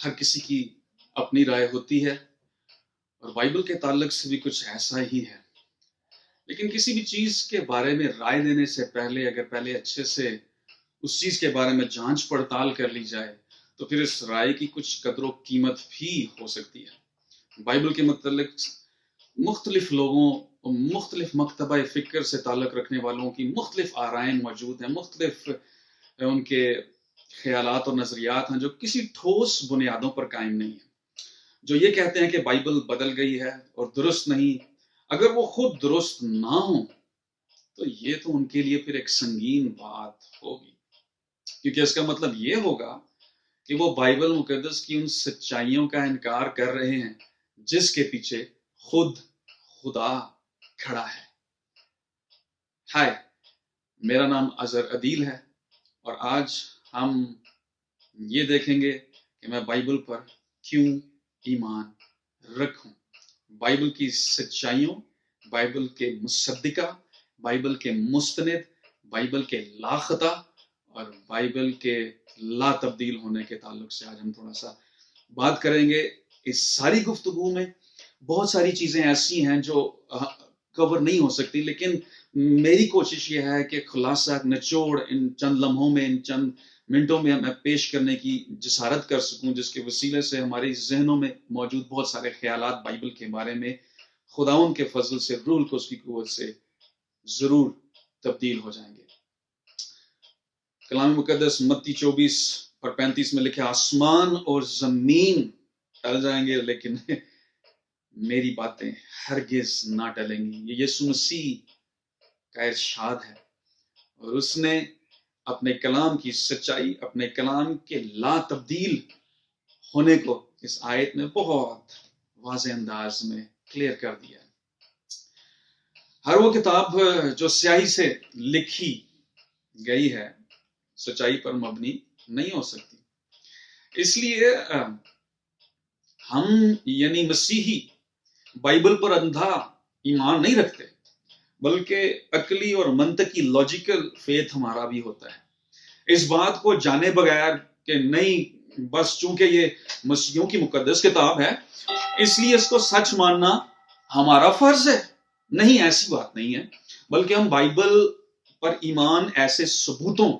ہر کسی کی اپنی رائے ہوتی ہے اور بائبل کے تعلق سے بھی کچھ ایسا ہی ہے. لیکن کسی بھی چیز کے بارے میں رائے دینے سے پہلے اگر پہلے اچھے سے اس چیز کے بارے میں جانچ پڑتال کر لی جائے تو پھر اس رائے کی کچھ قدر و قیمت بھی ہو سکتی ہے. بائبل کے متعلق مختلف لوگوں اور مختلف مکتبہ فکر سے تعلق رکھنے والوں کی مختلف آرائیں موجود ہیں، مختلف ان کے خیالات اور نظریات ہیں جو کسی ٹھوس بنیادوں پر قائم نہیں ہیں. جو یہ کہتے ہیں کہ بائبل بدل گئی ہے اور درست نہیں، اگر وہ خود درست نہ ہوں تو یہ تو ان کے لیے پھر ایک سنگین بات ہوگی، کیونکہ اس کا مطلب یہ ہوگا کہ وہ بائبل مقدس کی ان سچائیوں کا انکار کر رہے ہیں جس کے پیچھے خود خدا کھڑا ہے. ہائے، میرا نام اظہر عدیل ہے اور آج ہم یہ دیکھیں گے کہ میں بائبل پر کیوں ایمان رکھوں. بائبل کی سچائیوں، بائبل کے مصدقہ، بائبل کے مستند، بائبل کے لاخطہ اور بائبل کے لا تبدیل ہونے کے تعلق سے آج ہم تھوڑا سا بات کریں گے. اس ساری گفتگو میں بہت ساری چیزیں ایسی ہیں جو کور نہیں ہو سکتی، لیکن میری کوشش یہ ہے کہ خلاصہ نچوڑ ان چند لمحوں میں، ان چند منٹوں میں میں پیش کرنے کی جسارت کر سکوں، جس کے وسیلے سے ہمارے ذہنوں میں موجود بہت سارے خیالات بائبل کے بارے میں خداوند کے فضل سے، روح القدس کی قوت سے ضرور تبدیل ہو جائیں گے. کلام مقدس متی 24:35 میں لکھا، آسمان اور زمین ٹل جائیں گے لیکن میری باتیں ہرگز نہ ٹلیں گی. یہ یسوع مسیح کا ارشاد ہے اور اس نے اپنے کلام کی سچائی، اپنے کلام کے لا تبدیل ہونے کو اس آیت میں بہت واضح انداز میں کلیئر کر دیا ہے. ہر وہ کتاب جو سیاہی سے لکھی گئی ہے سچائی پر مبنی نہیں ہو سکتی. اس لیے ہم یعنی مسیحی بائبل پر اندھا ایمان نہیں رکھتے، بلکہ عقلی اور منطقی لاجیکل فیتھ ہمارا بھی ہوتا ہے. اس بات کو جانے بغیر کہ نہیں بس چونکہ یہ مسیحیوں کی مقدس کتاب ہے اس لیے اس کو سچ ماننا ہمارا فرض ہے. نہیں، ایسی بات نہیں ہے، بلکہ ہم بائبل پر ایمان ایسے ثبوتوں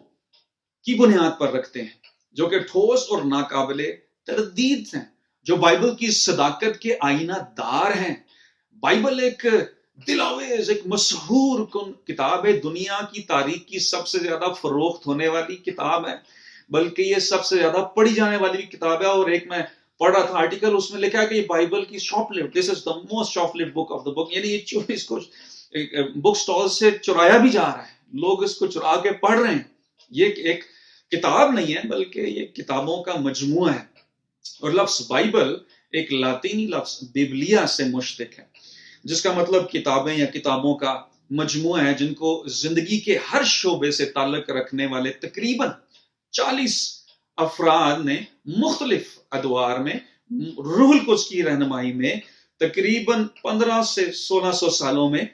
کی بنیاد پر رکھتے ہیں جو کہ ٹھوس اور ناقابل تردید ہیں، جو بائبل کی صداقت کے آئینہ دار ہیں. بائبل ایک دلاویز، ایک مسحور کن کتاب ہے، دنیا کی تاریخ کی سب سے زیادہ فروخت ہونے والی کتاب ہے، بلکہ یہ سب سے زیادہ پڑھی جانے والی کتاب ہے. اور ایک میں پڑھ رہا تھا آرٹیکل، اس میں لکھا ہے کہ یہ بائبل کی shoplift, this is the most shoplift book of the book, یعنی یہ اس کو بک سٹال سے چرایا بھی جا رہا ہے، لوگ اس کو چرا کے پڑھ رہے ہیں. یہ ایک کتاب نہیں ہے بلکہ یہ کتابوں کا مجموعہ ہے. اور لفظ بائبل ایک لاطینی لفظ بیبلیا سے مشتق ہے، جس کا مطلب کتابیں یا کتابوں کا مجموعہ ہے جن کو زندگی کے ہر شعبے سے تعلق رکھنے والے تقریباً 40 افراد نے مختلف ادوار میں روح القدس کی رہنمائی میں تقریباً 15 سے 1600 سالوں میں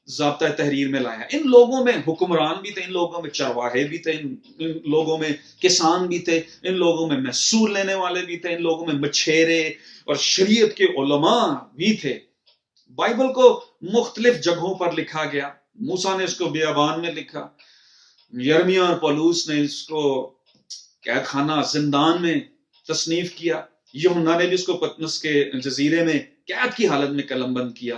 ضابطہ تحریر میں لایا. ان لوگوں میں حکمران بھی تھے، ان لوگوں میں چرواہے بھی تھے، ان لوگوں میں کسان بھی تھے، ان لوگوں میں محصول لینے والے بھی تھے، ان لوگوں میں مچھیرے اور شریعت کے علماء بھی تھے. بائبل کو مختلف جگہوں پر لکھا گیا. موسیٰ نے اس کو بیابان میں لکھا، یرمیہ اور پولس نے اس کو قید خانہ زندان میں تصنیف کیا، یوحنا نے بھی اس کو پتمس کے جزیرے میں قید کی حالت میں قلم بند کیا.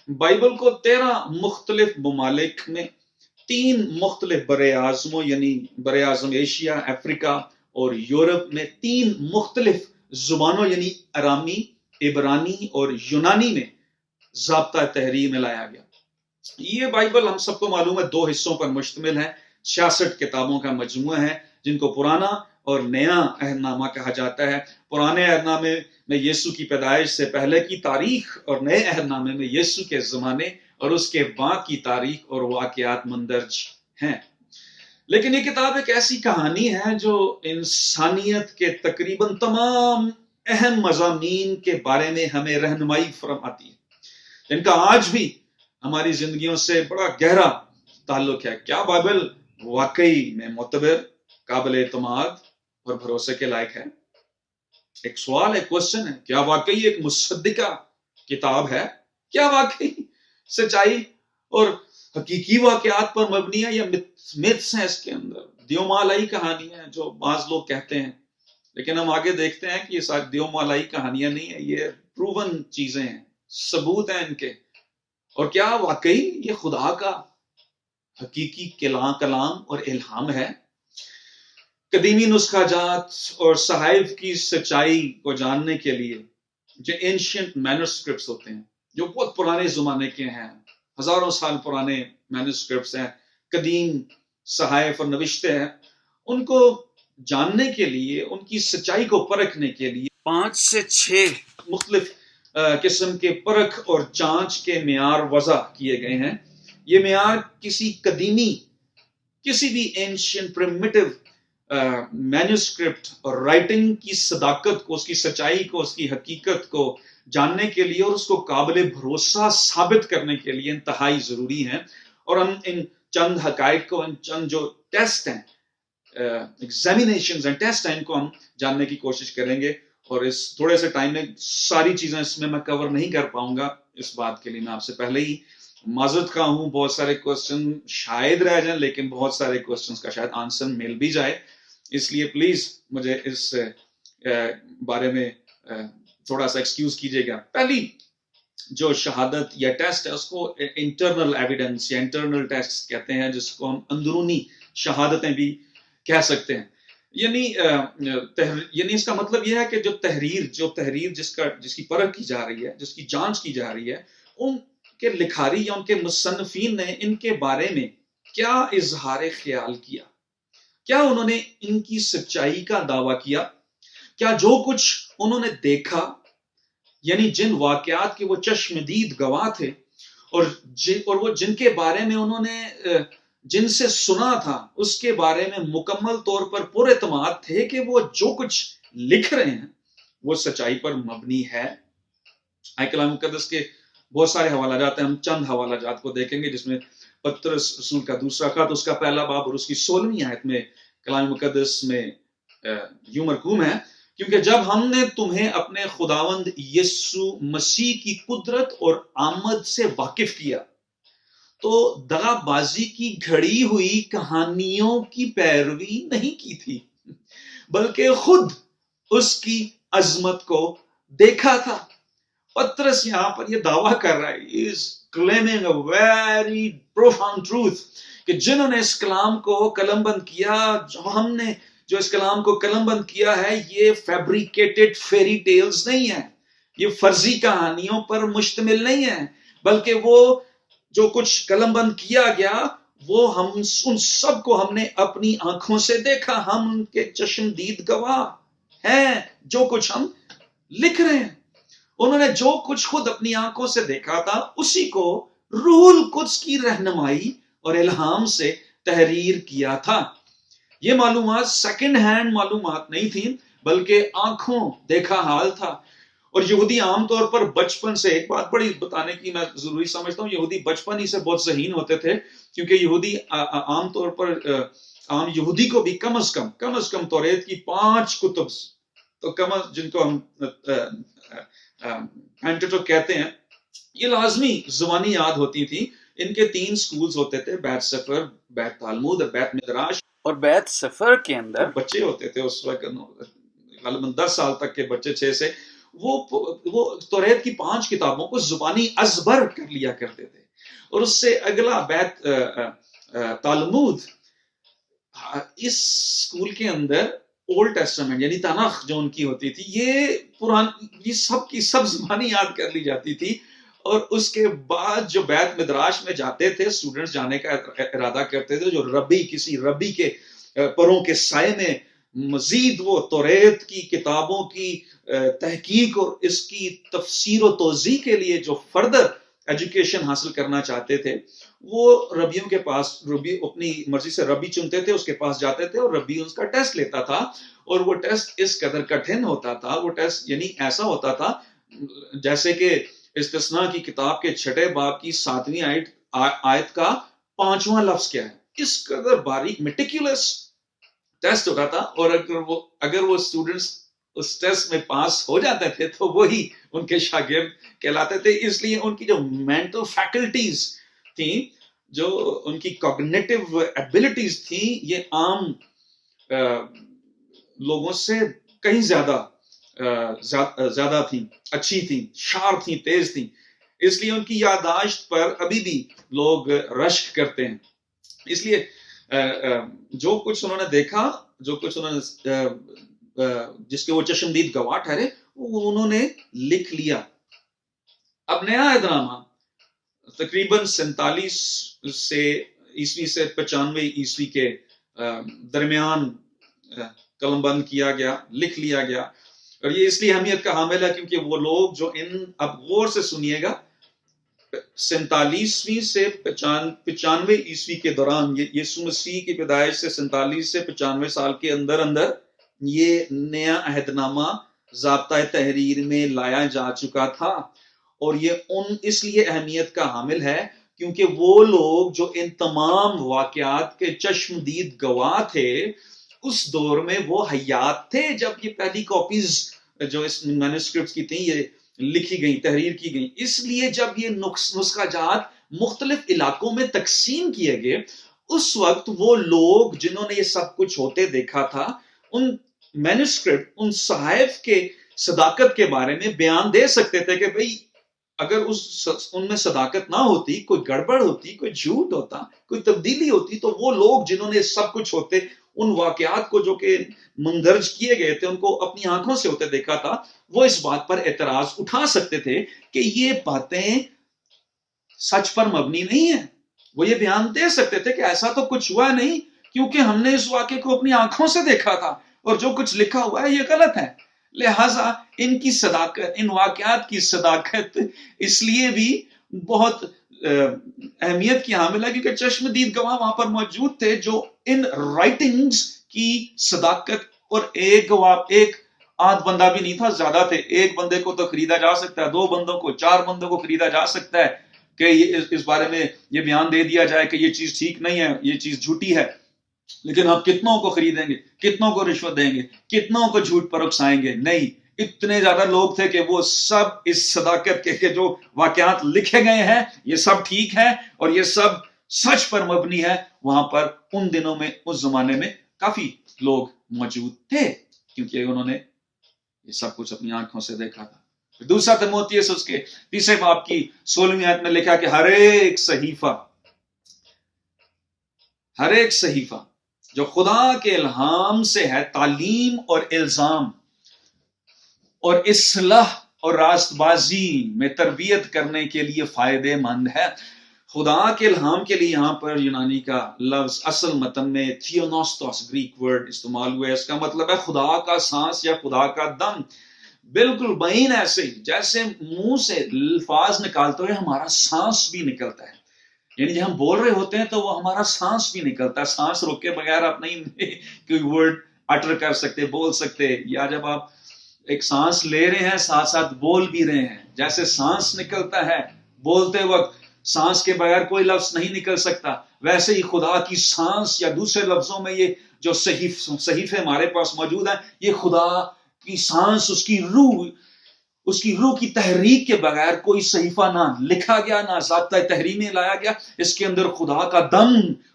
بائبل کو 13 مختلف ممالک میں 3 مختلف براعظموں یعنی براعظم ایشیا، افریقہ اور یورپ میں 3 مختلف زبانوں یعنی ارامی، عبرانی اور یونانی میں ضابطہ تحریر میں لایا گیا. یہ بائبل ہم سب کو معلوم ہے 2 حصوں پر مشتمل ہے، 66 کتابوں کا مجموعہ ہے جن کو پرانا اور نیا عہد نامہ کہا جاتا ہے. پرانے عہد نامے میں یسوع کی پیدائش سے پہلے کی تاریخ اور نئے عہد نامے میں یسوع کے زمانے اور اس کے بعد کی تاریخ اور واقعات مندرج ہیں. لیکن یہ کتاب ایک ایسی کہانی ہے جو انسانیت کے تقریباً تمام اہم مضامین کے بارے میں ہمیں رہنمائی فرماتی ہے، جن کا آج بھی ہماری زندگیوں سے بڑا گہرا تعلق ہے. کیا بائبل واقعی میں معتبر، قابل اعتماد اور بھروسے کے لائق ہے؟ ایک سوال ہے، کوشچن ہے، کیا واقعی ایک مصدقہ کتاب ہے؟ کیا واقعی سچائی اور حقیقی واقعات پر مبنی ہے، یا میتھس ہیں اس کے اندر، دیومالائی کہانیاں ہیں جو بعض لوگ کہتے ہیں؟ لیکن ہم آگے دیکھتے ہیں کہ یہ ساری دیومالائی کہانیاں نہیں ہیں، یہ پروون چیزیں ہیں، ثبوت ہیں ان کے. اور کیا واقعی یہ خدا کا حقیقی کلام اور الہام ہے؟ قدیمی نسخہ جات اور صحائف کی سچائی کو جاننے کے لیے جو اینشینٹ مینوسکرپٹس ہوتے ہیں، جو بہت پرانے زمانے کے ہیں، ہزاروں سال پرانے مینوسکرپٹس ہیں، قدیم صحائف اور نوشتے ہیں، ان کو جاننے کے لیے، ان کی سچائی کو پرکھنے کے لیے 5 سے 6 مختلف قسم کے پرکھ اور جانچ کے معیار وضع کیے گئے ہیں. یہ معیار کسی قدیمی، کسی بھی اینشینٹ پریمیٹیو مینوسکرپٹ اور رائٹنگ کی صداقت کو، اس کی سچائی کو، اس کی حقیقت کو جاننے کے لیے اور اس کو قابل بھروسہ ثابت کرنے کے لیے انتہائی ضروری ہیں. اور ہم ان چند حقائق کو، ان چند جو ٹیسٹ ہیں، ایگزامینیشنز اینڈ ٹیسٹ ہیں، ان کو ہم جاننے کی کوشش کریں گے. اور اس تھوڑے سے ٹائم میں ساری چیزیں اس میں کور نہیں کر پاؤں گا. اس بات کے لیے میں آپ سے پہلے ہی معذرت خواہ ہوں. بہت سارے کوسچن شاید رہ جائیں، لیکن بہت سارے کوسچنز کا شاید آنسر مل بھی جائے، اس لیے پلیز مجھے اس بارے میں تھوڑا سا ایکسکیوز کیجیے گا. پہلی جو شہادت یا ٹیسٹ ہے اس کو انٹرنل ایویڈنس یا انٹرنل ٹیسٹ کہتے ہیں، جس کو ہم اندرونی شہادتیں بھی کہہ سکتے ہیں. یعنی اس کا مطلب یہ ہے کہ جو تحریر جس کی پرکھ کی جا رہی ہے، جس کی جانچ کی جا رہی ہے، ان کے لکھاری یا ان کے مصنفین نے ان کے بارے میں کیا اظہار خیال کیا، کیا انہوں نے ان کی سچائی کا دعویٰ کیا، کیا جو کچھ انہوں نے دیکھا، یعنی جن واقعات کے وہ چشمدید گواہ تھے، اور وہ جن کے بارے میں انہوں نے جن سے سنا تھا، اس کے بارے میں مکمل طور پر پر اعتماد تھے کہ وہ جو کچھ لکھ رہے ہیں وہ سچائی پر مبنی ہے. کلام مقدس کے بہت سارے حوالہ جات ہیں، ہم چند حوالہ جات کو دیکھیں گے، جس میں پطرس رسول کا دوسرا خط، اس کا پہلا باب اور اس کی 16ویں آیت میں کلام مقدس میں یوں مرقوم ہے، کیونکہ جب ہم نے تمہیں اپنے خداوند یسوع مسیح کی قدرت اور آمد سے واقف کیا تو دغا بازی کی گھڑی ہوئی کہانیوں کی پیروی نہیں کی تھی، بلکہ خود اس کی عظمت کو دیکھا تھا. پطرس یہاں پر یہ دعویٰ کر رہا ہے، he is claiming a very profound truth، کہ جنہوں نے اس کلام کو قلم بند کیا، ہم نے جو اس کلام کو قلم بند کیا ہے، یہ فیبریکیٹڈ فیری ٹیلز نہیں ہیں، یہ فرضی کہانیوں پر مشتمل نہیں ہیں، بلکہ وہ جو کچھ قلم بند کیا گیا وہ ہم ان سب کو ہم نے اپنی آنکھوں سے دیکھا، ہم ان کے چشمدید گواہ ہیں. جو کچھ ہم لکھ رہے ہیں، انہوں نے جو کچھ خود اپنی آنکھوں سے دیکھا تھا، اسی کو روح القدس کی رہنمائی اور الہام سے تحریر کیا تھا. یہ معلومات سیکنڈ ہینڈ معلومات نہیں تھیں، بلکہ آنکھوں دیکھا حال تھا. اور یہودی عام طور پر بچپن سے، ایک بات بڑی بتانے کی میں ضروری سمجھتا ہوں، یہودی بچپن ہی سے بہت ذہین ہوتے تھے، کیونکہ یہودی عام طور پر عام یہودی کو بھی کم از کم توریت کی 5 کتب، تو جن کو ہم پینٹیٹوک کہتے ہیں، یہ لازمی زبانی یاد ہوتی تھی. ان کے 3 سکولز ہوتے تھے، بیت سفر، بیت تالمود اور بیت مدراش. اور بیت سفر کے اندر بچے ہوتے تھے اس وقت، غالباً 10 سال تک کے بچے، 6 سے وہ توریت کی 5 کتابوں کو زبانی ازبر کر لیا کرتے تھے. اور اس سے اگلا بیت تالمود، اس سکول کے اندر اولڈ ٹیسٹمنٹ یعنی تناخ جو ان کی ہوتی تھی، یہ سب کی سب زبانی یاد کر لی جاتی تھی. اور اس کے بعد جو بیت مدراش میں جاتے تھے، اسٹوڈنٹس جانے کا ارادہ کرتے تھے، جو کسی ربی کے پروں کے سائے میں مزید وہ توریت کی کتابوں کی تحقیق اور اس کی تفسیر و توضیح کے لیے جو فردر ایجوکیشن حاصل کرنا چاہتے تھے، وہ ربیوں کے پاس، ربی اپنی مرضی سے ربی چنتے تھے، اس کے پاس جاتے تھے، اور ربی اس کا ٹیسٹ لیتا تھا. اور وہ ٹیسٹ اس قدر کٹھن ہوتا تھا، وہ ٹیسٹ یعنی ایسا ہوتا تھا جیسے کہ استثناء کی کتاب کے 6 باب کی 7ویں آیت کا 5واں لفظ کیا ہے. اس قدر باریک میٹیکولس ٹیسٹ ہوتا تھا. اور اگر وہ اسٹوڈنٹس اس ٹیسٹ میں پاس ہو جاتے تھے تو وہی ان کے شاگرد کہلاتے تھے. اس لیے ان کی جو مینٹل فیکلٹیز تھیں, جو ان کی کوگنیٹو ایبلٹیز تھیں, یہ عام لوگوں سے کہیں زیادہ تھیں, اچھی تھیں, شارپ تھیں, تیز تھیں. اس لیے ان کی یادداشت پر ابھی بھی لوگ رشک کرتے ہیں. اس لیے جو کچھ انہوں نے دیکھا, جو کچھ انہوں نے جس کے وہ چشمدید گواہ ٹھہرے, وہ انہوں نے لکھ لیا. اب نیا عہد نامہ تقریباً 47 سے عیسوی سے 95 عیسوی کے درمیان قلم بند کیا گیا, لکھ لیا گیا. اور یہ اس لیے اہمیت کا حامل ہے کیونکہ وہ لوگ جو اب غور سے سنیے گا, 47ویں سے 95 عیسوی کے دوران, یسوع مسیح کی پیدائش سے 47 سے 95 سال کے اندر یہ نیا عہد نامہ ضابطۂ تحریر میں لایا جا چکا تھا. اور یہ اس لیے اہمیت کا حامل ہے کیونکہ وہ لوگ جو ان تمام واقعات کے چشمدید گواہ تھے, اس دور میں وہ حیات تھے جب یہ پہلی کاپیز جو اس مینوسکرپٹس کی تھیں یہ لکھی گئیں, تحریر کی گئیں. اس لیے جب یہ نسخہ جات مختلف علاقوں میں تقسیم کیے گئے, اس وقت وہ لوگ جنہوں نے یہ سب کچھ ہوتے دیکھا تھا, ان مینوسکرپٹ, ان صحائف کے صداقت کے بارے میں بیان دے سکتے تھے کہ بھئی اگر ان میں صداقت نہ ہوتی, کوئی گڑبڑ ہوتی, کوئی جھوٹ ہوتا, کوئی تبدیلی ہوتی, تو وہ لوگ جنہوں نے سب کچھ ہوتے, ان واقعات کو جو کہ مندرج کیے گئے تھے, ان کو اپنی آنکھوں سے ہوتے دیکھا تھا, وہ اس بات پر اعتراض اٹھا سکتے تھے کہ یہ باتیں سچ پر مبنی نہیں ہیں. وہ یہ بیان دے سکتے تھے کہ ایسا تو کچھ ہوا نہیں کیونکہ ہم نے اس واقعے کو اپنی آنکھوں سے دیکھا تھا, اور جو کچھ لکھا ہوا ہے یہ غلط ہے. لہٰذا ان کی صداقت, ان واقعات کی صداقت اس لیے بھی بہت اہمیت کی حامل ہے کیونکہ چشمدید گواہ وہاں پر موجود تھے جو ان رائٹنگز کی صداقت, اور ایک آدھ بندہ بھی نہیں تھا, زیادہ تھے. ایک بندے کو تو خریدا جا سکتا ہے, 2 بندوں کو, 4 بندوں کو خریدا جا سکتا ہے کہ اس بارے میں یہ بیان دے دیا جائے کہ یہ چیز ٹھیک نہیں ہے, یہ چیز جھوٹی ہے. لیکن آپ کتنوں کو خریدیں گے, کتنوں کو رشوت دیں گے, کتنوں کو جھوٹ پر اکسائیں گے؟ نہیں, اتنے زیادہ لوگ تھے کہ وہ سب اس صداقت کے جو واقعات لکھے گئے ہیں یہ سب ٹھیک ہے اور یہ سب سچ پر مبنی ہے. وہاں پر ان دنوں میں, اس زمانے میں کافی لوگ موجود تھے کیونکہ انہوں نے یہ سب کچھ اپنی آنکھوں سے دیکھا تھا. دوسرا تیموتھیوس اس کے 3 باب کی 16ویں آیت میں لکھا کہ ہر ایک صحیفہ جو خدا کے الہام سے ہے, تعلیم اور الزام اور اصلاح اور راست بازی میں تربیت کرنے کے لیے فائدہ مند ہے. خدا کے الہام کے لیے یہاں پر یونانی کا لفظ اصل متن میں تھیونوستوس گریک ورڈ استعمال ہوا ہے. اس کا مطلب ہے خدا کا سانس یا خدا کا دم. بالکل بہین ایسے جیسے منہ سے الفاظ نکالتے ہوئے ہمارا سانس بھی نکلتا ہے, یعنی جب ہم بول رہے ہوتے ہیں تو وہ ہمارا سانس بھی نکلتا ہے. سانس روک کے بغیر آپ نہیں کوئی ورڈ اٹر کر سکتے, بول سکتے. یا جب آپ ایک سانس لے رہے ہیں ساتھ ساتھ بول بھی رہے ہیں, جیسے سانس نکلتا ہے بولتے وقت, سانس کے بغیر کوئی لفظ نہیں نکل سکتا, ویسے ہی خدا کی سانس یا دوسرے لفظوں میں یہ جو صحیفے ہمارے پاس موجود ہیں, یہ خدا کی سانس, اس کی روح کی تحریک کے بغیر کوئی صحیفہ نہ لکھا گیا, نہ ضابطۂ تحریر میں لایا گیا. اس کے اندر خدا کا دم,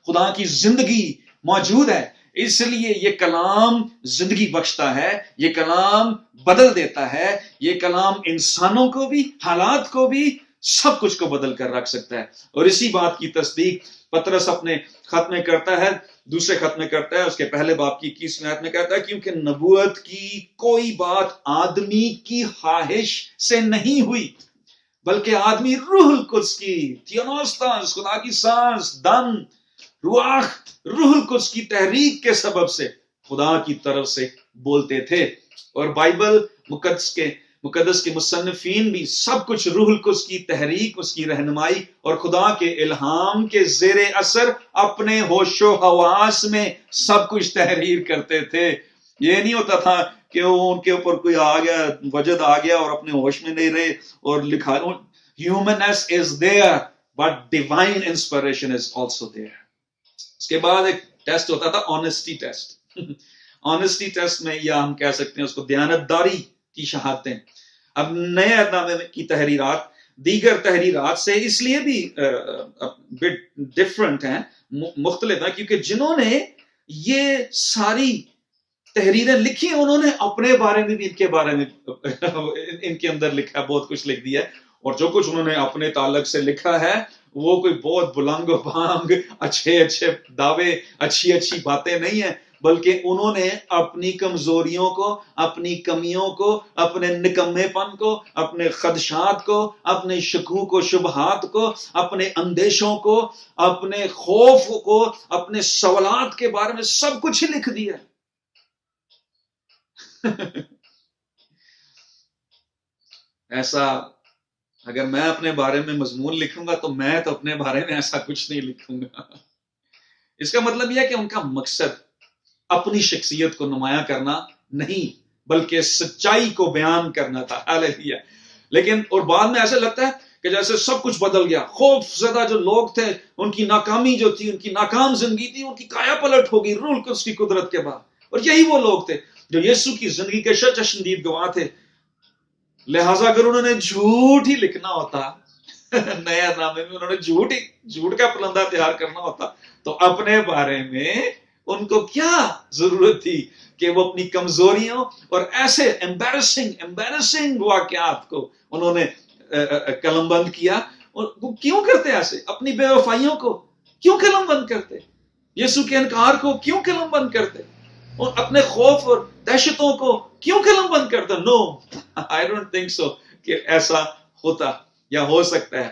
خدا کی زندگی موجود ہے. اس لیے یہ کلام زندگی بخشتا ہے, یہ کلام بدل دیتا ہے, یہ کلام انسانوں کو بھی, حالات کو بھی, سب کچھ کو بدل کر رکھ سکتا ہے. اور اسی بات کی تصدیق پطرس اپنے خط میں کرتا ہے, دوسرے خط میں کرتا ہے, اس کے پہلے باب کی 21ویں آیت میں کہتا ہے کیونکہ نبوت کی کوئی بات آدمی کی خواہش سے نہیں ہوئی بلکہ آدمی روح القدس کی, تھیونوستاس, خدا کی سانس, دم, روح القدس کی تحریک کے سبب سے خدا کی طرف سے بولتے تھے. اور بائبل مقدس کے مصنفین بھی سب کچھ روح القدس کی تحریک, اس کی رہنمائی اور خدا کے الہام کے زیر اثر اپنے ہوش و حواس میں سب کچھ تحریر کرتے تھے. یہ نہیں ہوتا تھا کہ ان کے اوپر کوئی آ گیا, وجد آ گیا اور اپنے ہوش میں نہیں رہے اور لکھا. Humanness is there but divine inspiration is also there. اس کے بعد ایک ٹیسٹ ہوتا تھا, آنیسٹی ٹیسٹ. آنےسٹی ٹیسٹ میں، یا ہم کہہ سکتے ہیں اس کو دیانتداری کی شہادتیں. اب نئے عہد نامے کی تحریرات دیگر تحریرات سے اس لیے بھی ڈفرنٹ ہیں، مختلف ہیں، کیونکہ جنہوں نے یہ ساری تحریریں لکھی ہیں انہوں نے اپنے بارے میں بھی ان کے بارے میں ان کے اندر لکھا، بہت کچھ لکھ دیا ہے. اور جو کچھ انہوں نے اپنے تعلق سے لکھا ہے وہ کوئی بہت بلند و بانگ اچھے دعوے، اچھی باتیں نہیں ہیں، بلکہ انہوں نے اپنی کمزوریوں کو، اپنی کمیوں کو، اپنے نکمے پن کو، اپنے خدشات کو، اپنے شکوک و شبہات کو، اپنے اندیشوں کو، اپنے خوف کو، اپنے سوالات کے بارے میں سب کچھ ہی لکھ دیا. ایسا اگر میں اپنے بارے میں مضمون لکھوں گا تو میں تو اپنے بارے میں ایسا کچھ نہیں لکھوں گا. اس کا مطلب یہ ہے کہ ان کا مقصد اپنی شخصیت کو نمایاں کرنا نہیں بلکہ سچائی کو بیان کرنا تھا. ہاللیلویا. لیکن اور بعد میں ایسا لگتا ہے کہ جیسے سب کچھ بدل گیا، خوف زدہ جو لوگ تھے، ان کی ناکامی جو تھی، ان کی ناکام زندگی تھی، ان کی کایا پلٹ ہو گئی روح القدس کی قدرت کے بعد. اور یہی وہ لوگ تھے جو یسوع کی زندگی کے چشمدید گواہ تھے. لہٰذا اگر انہوں نے جھوٹ ہی لکھنا ہوتا نئے نامے میں، انہوں نے جھوٹ کا پلندہ تیار کرنا ہوتا تو اپنے بارے میں ان کو کیا ضرورت تھی کہ وہ اپنی کمزوریوں اور ایسے embarrassing واقعات کو انہوں نے قلم بند کیا. اور وہ کیوں کرتے ایسے؟ اپنی بے وفائیوں کو کیوں قلم بند کرتے؟ یسوع کے انکار کو کیوں قلم بند کرتے؟ اور اپنے خوف اور دہشتوں کو کیوں قلم بند کرتا؟ نو، آئی ڈونٹ تھنک سو کہ ایسا ہوتا یا ہو سکتا ہے.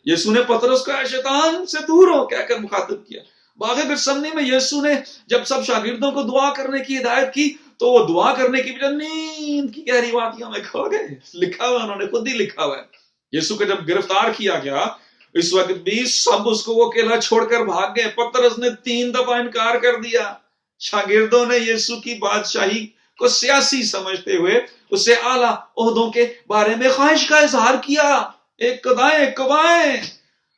یسوع نے پطرس کو شیطان سے دور ہو کہہ کر مخاطب کیا. باغ گتسمنی میں یسوع نے جب سب شاگردوں کو دعا کرنے کی ہدایت کی تو وہ دعا کرنے کی بجائے نیند کی گہری وادیوں میں کھو گئے. لکھا ہوا، انہوں نے خود ہی لکھا ہوا ہے. یسوع کو جب گرفتار کیا گیا اس وقت بھی سب اس کو وہ اکیلا چھوڑ کر بھاگ گئے. پطرس نے 3 دفعہ انکار کر دیا. شاگردوں نے یسوع کی بادشاہی کو سیاسی سمجھتے ہوئے اسے اعلیٰ عہدوں کے بارے میں خواہش کا اظہار کیا. ایک قبائیں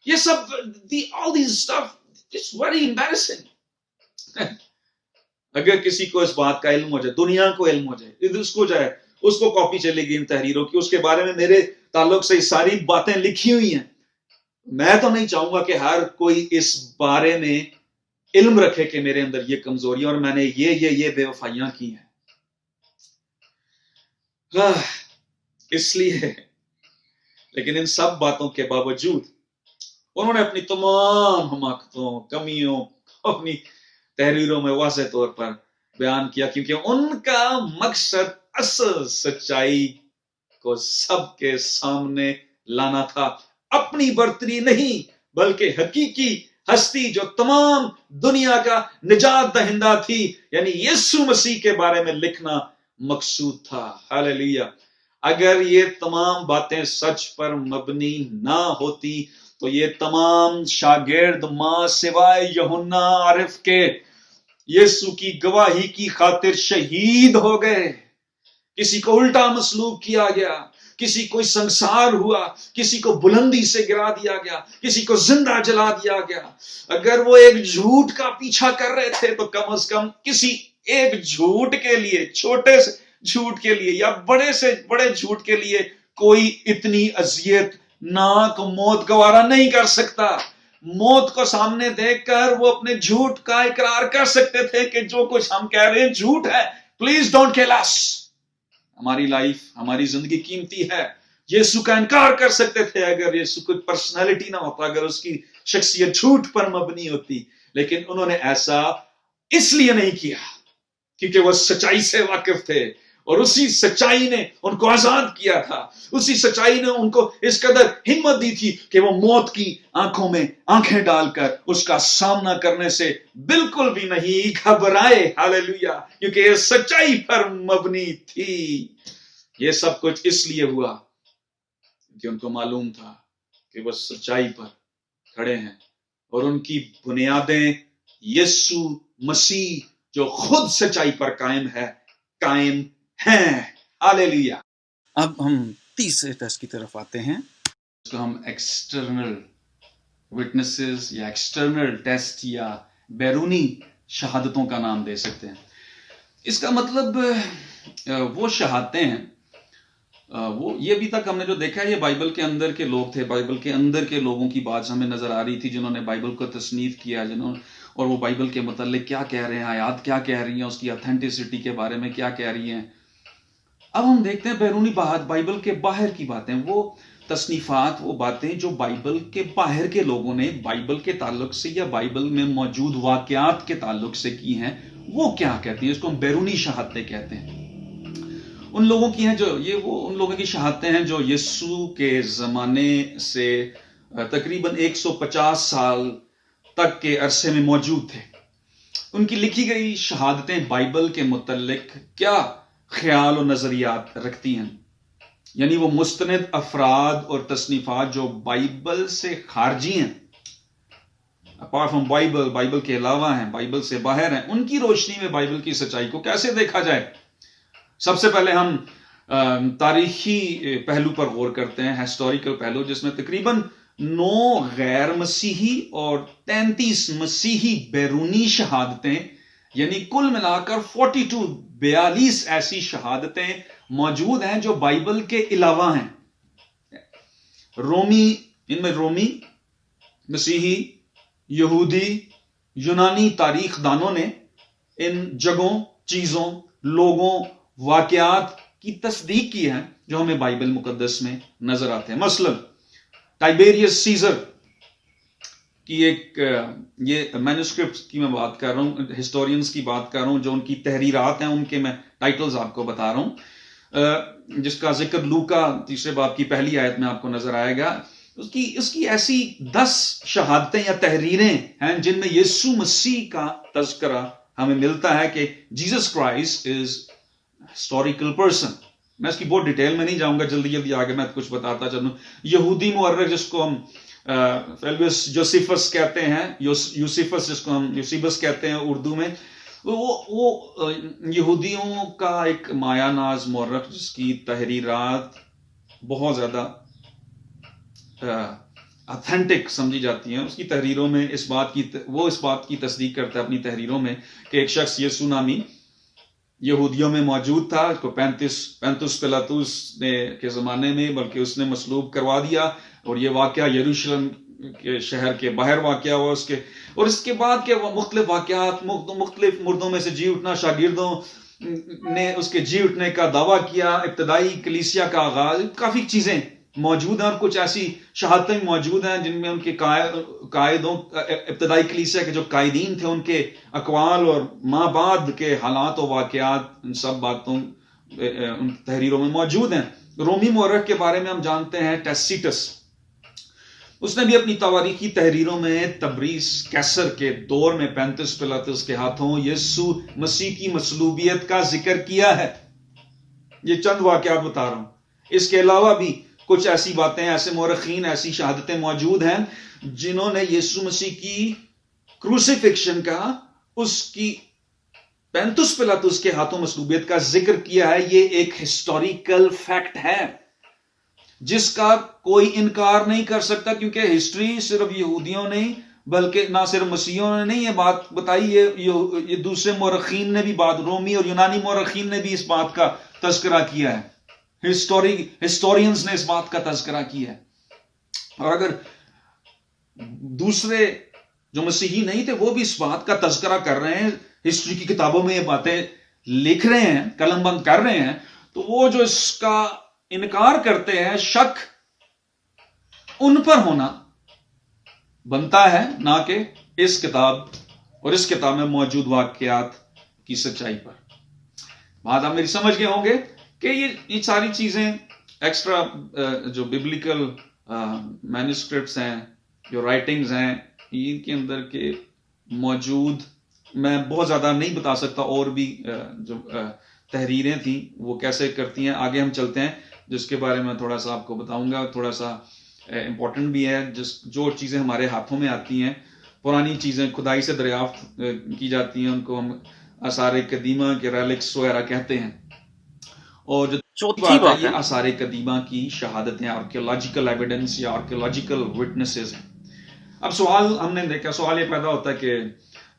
یہ سب all these stuff it's very embarrassing. اگر کسی کو اس بات کا علم ہو جائے، دنیا کو علم ہو جائے، اس کو کاپی چلے گی ان تحریروں کی، اس کے بارے میں میرے تعلق سے ساری باتیں لکھی ہوئی ہیں. میں تو نہیں چاہوں گا کہ ہر کوئی اس بارے میں علم رکھے کہ میرے اندر یہ کمزوریاں اور میں نے یہ بے وفائیاں کی ہیں. اس لیے لیکن ان سب باتوں کے باوجود انہوں نے اپنی تمام حماقتوں، کمیوں اپنی تحریروں میں واضح طور پر بیان کیا، کیونکہ ان کا مقصد اصل سچائی کو سب کے سامنے لانا تھا. اپنی برتری نہیں بلکہ حقیقی ہستی جو تمام دنیا کا نجات دہندہ تھی، یعنی یسوع مسیح کے بارے میں لکھنا مقصود تھا. ہاللیلویا. اگر یہ تمام باتیں سچ پر مبنی نہ ہوتی تو یہ تمام شاگرد ماں سوائے یوحنا عارف کے یسوع کی گواہی کی خاطر شہید ہو گئے. کسی کو الٹا مسلوب کیا گیا، کسی کو سنسار ہوا، کسی کو بلندی سے گرا دیا گیا، کسی کو زندہ جلا دیا گیا. اگر وہ ایک جھوٹ کا پیچھا کر رہے تھے تو کم از کم کسی ایک جھوٹ کے لیے، چھوٹے سے جھوٹ کے لیے یا بڑے سے بڑے جھوٹ کے لیے کوئی اتنی اذیت ناک موت گوارا نہیں کر سکتا. موت کو سامنے دیکھ کر وہ اپنے جھوٹ کا اقرار کر سکتے تھے کہ جو کچھ ہم کہہ رہے ہیں جھوٹ ہے، پلیز ڈونٹ کل اس. ہماری لائف، ہماری زندگی قیمتی ہے. یسوع کا انکار کر سکتے تھے اگر یسوع کوئی پرسنالٹی نہ ہوتا، اگر اس کی شخصیت جھوٹ پر مبنی ہوتی. لیکن انہوں نے ایسا اس لیے نہیں کیا کیونکہ وہ سچائی سے واقف تھے اور اسی سچائی نے ان کو آزاد کیا تھا. اسی سچائی نے ان کو اس قدر ہمت دی تھی کہ وہ موت کی آنکھوں میں آنکھیں ڈال کر اس کا سامنا کرنے سے بالکل بھی نہیں گھبرائے. ہاللیلویا. کیونکہ یہ سچائی پر مبنی تھی. یہ سب کچھ اس لیے ہوا کہ ان کو معلوم تھا کہ وہ سچائی پر کھڑے ہیں اور ان کی بنیادیں یسوع مسیح جو خود سچائی پر قائم ہیں. ہاللیلویا. اب ہم تیسرے ٹیسٹ کی طرف آتے ہیں، اس کو ہم ایکسٹرنل وٹنسز یا ایکسٹرنل ٹیسٹ یا بیرونی شہادتوں کا نام دے سکتے ہیں. اس کا مطلب وہ شہادتیں ہیں، وہ یہ ابھی تک ہم نے جو دیکھا ہے یہ بائبل کے اندر کے لوگ تھے، بائبل کے اندر کے لوگوں کی بات ہمیں نظر آ رہی تھی جنہوں نے بائبل کو تصنیف کیا، اور وہ بائبل کے متعلق کیا کہہ رہے ہیں، آیات کیا کہہ رہی ہیں، اس کی اتھینٹسٹی کے بارے میں کیا کہہ رہی ہیں۔ اب ہم دیکھتے ہیں بیرونی بات، بائبل کے باہر کی باتیں، وہ تصنیفات، وہ باتیں جو بائبل کے باہر کے لوگوں نے بائبل کے تعلق سے یا بائبل میں موجود واقعات کے تعلق سے کی ہیں، وہ کیا کہتی ہیں، اس کو ہم بیرونی شہادتیں کہتے ہیں۔ ان لوگوں کی ہیں جو وہ ان لوگوں کی شہادتیں ہیں جو یسوع کے زمانے سے تقریباً 150 سال تک کے عرصے میں موجود تھے۔ ان کی لکھی گئی شہادتیں بائبل کے متعلق کیا خیال و نظریات رکھتی ہیں، یعنی وہ مستند افراد اور تصنیفات جو بائبل سے خارجی ہیں، اپارٹ فرام بائبل کے علاوہ ہیں، بائبل سے باہر ہیں، ان کی روشنی میں بائبل کی سچائی کو کیسے دیکھا جائے۔ سب سے پہلے ہم تاریخی پہلو پر غور کرتے ہیں، ہسٹوریکل پہلو، جس میں تقریباً 9 غیر مسیحی اور 33 مسیحی بیرونی شہادتیں، یعنی کل ملا کر 42 ایسی شہادتیں موجود ہیں جو بائبل کے علاوہ ہیں۔ ان میں رومی، مسیحی، یہودی، یونانی تاریخ دانوں نے ان جگہوں، چیزوں، لوگوں، واقعات کی تصدیق کی ہے جو ہمیں بائبل مقدس میں نظر آتے ہیں۔ مثلا ٹائبیریس سیزر کی ایک یہ مینوسکرپٹ کی میں بات کر رہا ہوں، ہسٹورینز کی بات کر رہا ہوں، جو ان کی تحریرات ہیں، ان کے میں ٹائٹلز آپ کو بتا رہا ہوں، جس کا ذکر لوکا 3 باب کی پہلی آیت میں آپ کو نظر آئے گا۔ اس کی ایسی 10 شہادتیں یا تحریریں ہیں جن میں یسوع مسیح کا تذکرہ ہمیں ملتا ہے کہ جیسس کرائسٹ از ہسٹوریکل پرسن۔ میں اس کی بہت ڈیٹیل میں نہیں جاؤں گا، جلدی آگے میں کچھ بتاتا چلوں۔ یہودی مورخ جس کو ہم فیلوس جوسیفس کہتے ہیں، یوسیفس جس کو ہم یوسیبس کہتے ہیں اردو میں، وہ یہودیوں کا ایک مایہ ناز مورخ جس کی تحریرات بہت زیادہ اتھینٹک سمجھی جاتی ہیں۔ اس کی تحریروں میں اس بات کی تصدیق کرتا ہے اپنی تحریروں میں کہ ایک شخص یسوع نامی یہودیوں میں موجود تھا، اس کو 35 پلاطوس کے زمانے میں بلکہ اس نے مصلوب کروا دیا، اور یہ واقعہ یروشلم کے شہر کے باہر واقعہ ہوا اور اس کے بعد کے مختلف واقعات، مختلف مردوں میں سے جی اٹھنا، شاگردوں نے اس کے جی اٹھنے کا دعویٰ کیا، ابتدائی کلیسیا کا آغاز، کافی چیزیں موجود ہیں، اور کچھ ایسی شہادتیں موجود ہیں جن میں ان کے قائدوں، ابتدائی کلیسیا کے جو قائدین تھے، ان کے اقوال اور ما بعد کے حالات و واقعات، ان سب باتوں ان تحریروں میں موجود ہیں۔ رومی مورخ کے بارے میں ہم جانتے ہیں ٹیسیٹس، اس نے بھی اپنی تواریخی تحریروں میں تبریز کیسر کے دور میں 35 پلاطس کے ہاتھوں یسوع مسیح کی مصلوبیت کا ذکر کیا ہے۔ یہ چند واقعات بتا رہا ہوں، اس کے علاوہ بھی کچھ ایسی باتیں، ایسے مورخین، ایسی شہادتیں موجود ہیں جنہوں نے یسوع مسیح کی کروسیفکشن کا، اس کی 35 پلاطس کے ہاتھوں مصلوبیت کا ذکر کیا ہے۔ یہ ایک ہسٹوریکل فیکٹ ہے جس کا کوئی انکار نہیں کر سکتا، کیونکہ ہسٹری صرف یہودیوں نے بلکہ نہ صرف مسیحیوں نے نہیں یہ بات بتائی، یہ دوسرے مورخین نے بھی بات، رومی اور یونانی مورخین نے بھی اس بات کا تذکرہ کیا ہے، ہسٹورینز نے اس بات کا تذکرہ کیا ہے۔ اور اگر دوسرے جو مسیحی نہیں تھے وہ بھی اس بات کا تذکرہ کر رہے ہیں، ہسٹری کی کتابوں میں یہ باتیں لکھ رہے ہیں، قلم بند کر رہے ہیں، تو وہ جو اس کا انکار کرتے ہیں، شک ان پر ہونا بنتا ہے، نہ کہ اس کتاب اور اس کتاب میں موجود واقعات کی سچائی پر۔ بات آپ میری سمجھ گئے ہوں گے کہ یہ ساری چیزیں ایکسٹرا جو ببلیکل مینوسکرپٹس ہیں، جو رائٹنگز ہیں، ان کے اندر کے موجود، میں بہت زیادہ نہیں بتا سکتا، اور بھی جو تحریریں تھیں وہ کیسے کرتی ہیں۔ آگے ہم چلتے ہیں جس کے بارے میں تھوڑا سا آپ کو بتاؤں گا، تھوڑا سا امپورٹنٹ بھی ہے، جو چیزیں ہمارے ہاتھوں میں آتی ہیں، پرانی چیزیں کھدائی سے دریافت کی جاتی ہیں، ان کو ہم آثار قدیمہ کے ریلکس وغیرہ کہتے ہیں۔ اور جو چوتھی بات ہے، یہ آثار قدیمہ کی شہادتیں، آرکیولوجیکل ایویڈنس یا آرکیولوجیکل وٹنسز ہیں۔ اب سوال ہم نے دیکھا، سوال یہ پیدا ہوتا ہے کہ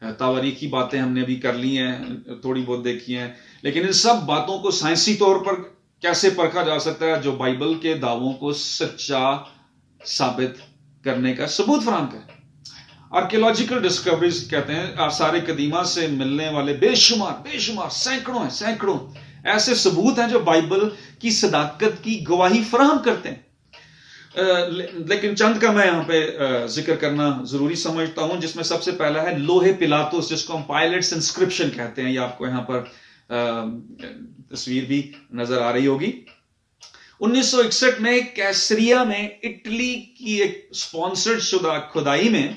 تواریخی باتیں ہم نے ابھی کر لی ہیں، تھوڑی بہت دیکھی ہیں، لیکن ان سب باتوں کو سائنسی طور پر کیسے پرکھا جا سکتا ہے جو بائبل کے دعووں کو سچا ثابت کرنے کا ثبوت فراہم کرے. آرکیولوجیکل ڈسکوریز کہتے ہیں آثار قدیمہ سے ملنے والے بے شمار سینکڑوں ایسے ثبوت ہیں جو بائبل کی صداقت کی گواہی فراہم کرتے ہیں. لیکن چند کا میں یہاں پہ ذکر کرنا ضروری سمجھتا ہوں، جس میں سب سے پہلا ہے لوہے پلاطس، جس کو ہم پائلٹس انسکرپشن کہتے ہیں. یہ آپ کو یہاں پر تصویر بھی نظر آ رہی ہوگی. 1961 میں کیسریا میں اٹلی کی ایک سپانسرڈ شدہ کھدائی میں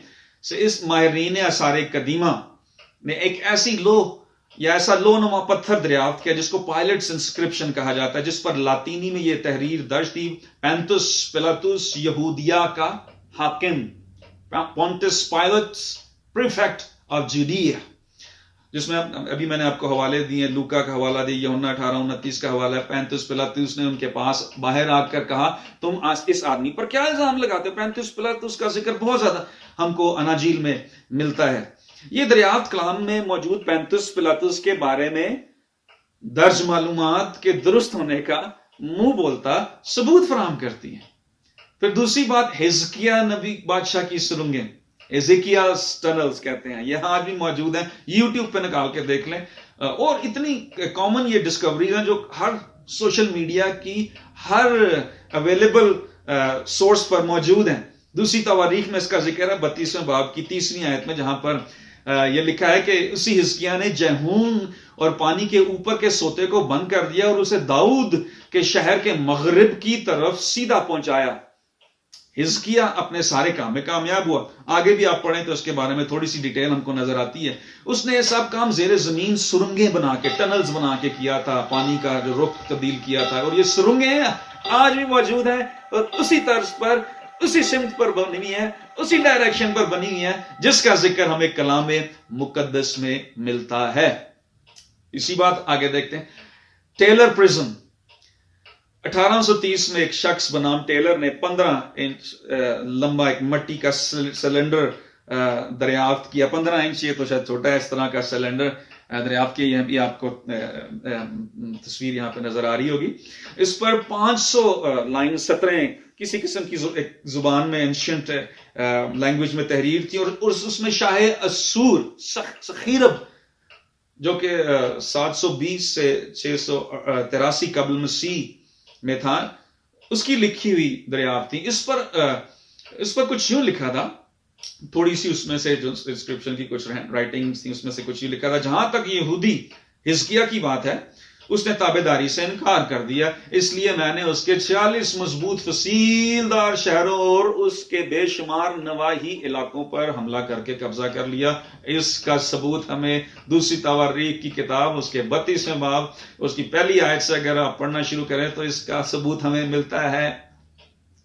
سے اس ماہرین آثار قدیمہ نے ایک ایسی لوح یا ایسا لوح نما پتھر دریافت کیا جس کو پائلٹس انسکرپشن کہا جاتا ہے، جس پر لاطینی میں یہ تحریر درج تھی: پینتس پلاطس یہودیا کا حاکم، پونٹس پائلٹس پریفیکٹ آف جوڈیا، جس میں ابھی میں نے آپ کو حوالے دیے، لوکا کا حوالہ دی، یوحنا 18:29 کا حوالہ ہے. پینتس پلاطس نے ان کے پاس باہر آ کر کہا، تم اس آدمی پر کیا الزام لگاتے ہو؟ پینتس پلاطس کا ذکر بہت زیادہ ہم کو اناجیل میں ملتا ہے. یہ دریافت کلام میں موجود پینتس پلاطس کے بارے میں درج معلومات کے درست ہونے کا منہ بولتا ثبوت فراہم کرتی ہیں. پھر دوسری بات، حزقیہ نبی بادشاہ کی سرنگیں، ایزیکیاز ٹنلز کہتے ہیں، یہاں آج بھی موجود ہیں، یوٹیوب پہ نکال کے دیکھ لیں. اور اتنی کامن یہ ڈسکوریز ہیں جو ہر سوشل میڈیا کی ہر اویلیبل سورس پر موجود ہیں. دوسری تواریخ میں اس کا ذکر ہے 32ویں باب کی 3 آیت میں، جہاں پر یہ لکھا ہے کہ اسی حزقیہ نے جہون اور پانی کے اوپر کے سوتے کو بند کر دیا اور اسے داؤد کے شہر کے مغرب کی طرف سیدھا پہنچایا. حزقیہ اپنے سارے کام میں کامیاب ہوا. آگے بھی آپ پڑھیں تو اس کے بارے میں تھوڑی سی ڈیٹیل ہم کو نظر آتی ہے. اس نے یہ سب کام زیر زمین سرنگیں بنا کے، ٹنلز بنا کے کیا تھا، پانی کا جو رخ تبدیل کیا تھا. اور یہ سرنگیں آج بھی موجود ہیں اور اسی طرز پر، اسی سمت پر بنی ہوئی ہیں، اسی ڈائریکشن پر بنی ہوئی ہیں جس کا ذکر ہمیں کلام مقدس میں ملتا ہے. اسی بات آگے دیکھتے ہیں. ٹیلر پرزن، 1830 میں ایک شخص بنام ٹیلر نے 15 انچ لمبا ایک مٹی کا سلنڈر دریافت کیا. 15 انچ، یہ تو شاید چھوٹا ہے، اس طرح کا سلنڈر دریافت کیا. یہ بھی آپ کو تصویر یہاں پہ نظر آ رہی ہوگی. اس پر 500 لائن سطریں کسی قسم کی زبان میں، اینشنٹ لینگویج میں تحریر تھی. اور اس میں شاہ اسور سخیرب، جو کہ 720 سے 683 قبل مسیح میں تھا، اس کی لکھی ہوئی دریافت تھی. اس پر کچھ یوں لکھا تھا، تھوڑی سی اس میں سے جو انسکرپشن کی کچھ رائٹنگز تھی، اس میں سے کچھ یوں لکھا تھا: جہاں تک یہودی حزقیہ کی بات ہے، اس نے تابعداری سے انکار کر دیا، اس لیے میں نے اس کے 46 مضبوط فصیلدار شہروں اور اس کے بے شمار نواحی علاقوں پر حملہ کر کے قبضہ کر لیا. اس کا ثبوت ہمیں دوسری تواریخ کی کتاب، اس کے 32ویں باب، اس کی پہلی آیت سے اگر آپ پڑھنا شروع کریں تو اس کا ثبوت ہمیں ملتا ہے.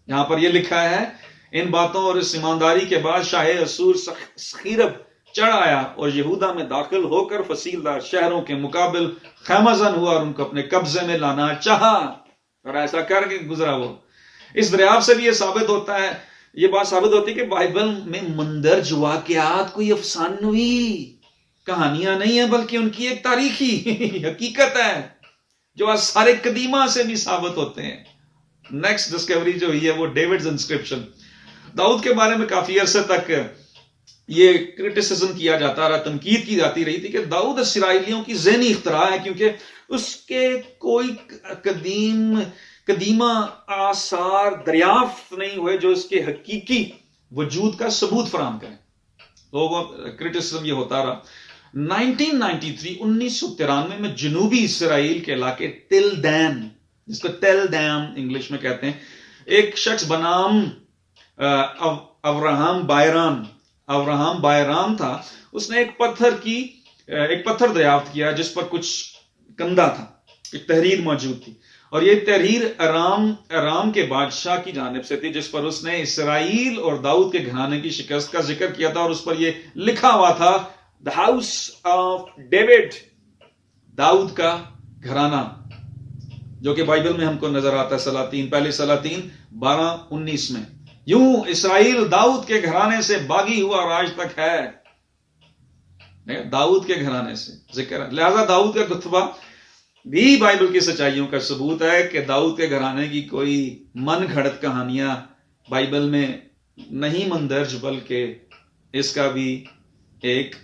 یہاں پر یہ لکھا ہے: ان باتوں اور اس ایمانداری کے بعد شاہ اسور سخیرب چڑھ آیا اور یہودا میں داخل ہو کر فصیلدار شہروں کے مقابل خیمہ زن ہوا اور ان کو اپنے قبضے میں لانا چاہا، اور ایسا کر کے گزرا وہ. اس دریافت سے بھی یہ ثابت ہوتا ہے، یہ بات ثابت ہوتی ہے کہ بائبل میں مندرج واقعات کوئی افسانوی کہانیاں نہیں ہیں، بلکہ ان کی ایک تاریخی حقیقت ہے جو آثار قدیمہ سے بھی ثابت ہوتے ہیں. نیکسٹ ڈسکوری جو ہوئی ہے وہ ڈیوڈز انسکرپشن. داؤد کے بارے میں کافی عرصے تک یہ کرٹیسزم کیا جاتا رہا، تنقید کی جاتی رہی تھی کہ داؤد اسرائیلیوں کی ذہنی اختراع ہے، کیونکہ اس کے کوئی قدیمہ آثار دریافت نہیں ہوئے جو اس کے حقیقی وجود کا ثبوت فراہم کریں. لوگوں کرٹیسزم یہ ہوتا رہا. 1993 میں جنوبی اسرائیل کے علاقے ٹل دین، جس کو ٹیل دین انگلش میں کہتے ہیں، ایک شخص بنام ابراہم بائرام تھا. اس نے ایک پتھر دریافت کیا جس پر کچھ کندہ تھا، ایک تحریر موجود تھی، اور یہ تحریر ارام کے بادشاہ کی جانب سے تھی، جس پر اس نے اسرائیل اور داؤد کے گھرانے کی شکست کا ذکر کیا تھا. اور اس پر یہ لکھا ہوا تھا: The house of David، داؤد کا گھرانہ، جو کہ بائبل میں ہم کو نظر آتا ہے پہلی سلاطین 12:19 میں. یوں اسرائیل داؤد کے گھرانے سے باغی ہوا اور آج تک ہے. داؤد کے گھرانے سے ذکر ہے. لہذا داؤد کا خطبہ بھی بائبل کی سچائیوں کا ثبوت ہے کہ داؤد کے گھرانے کی کوئی من گھڑت کہانیاں بائبل میں نہیں مندرج، بلکہ اس کا بھی ایک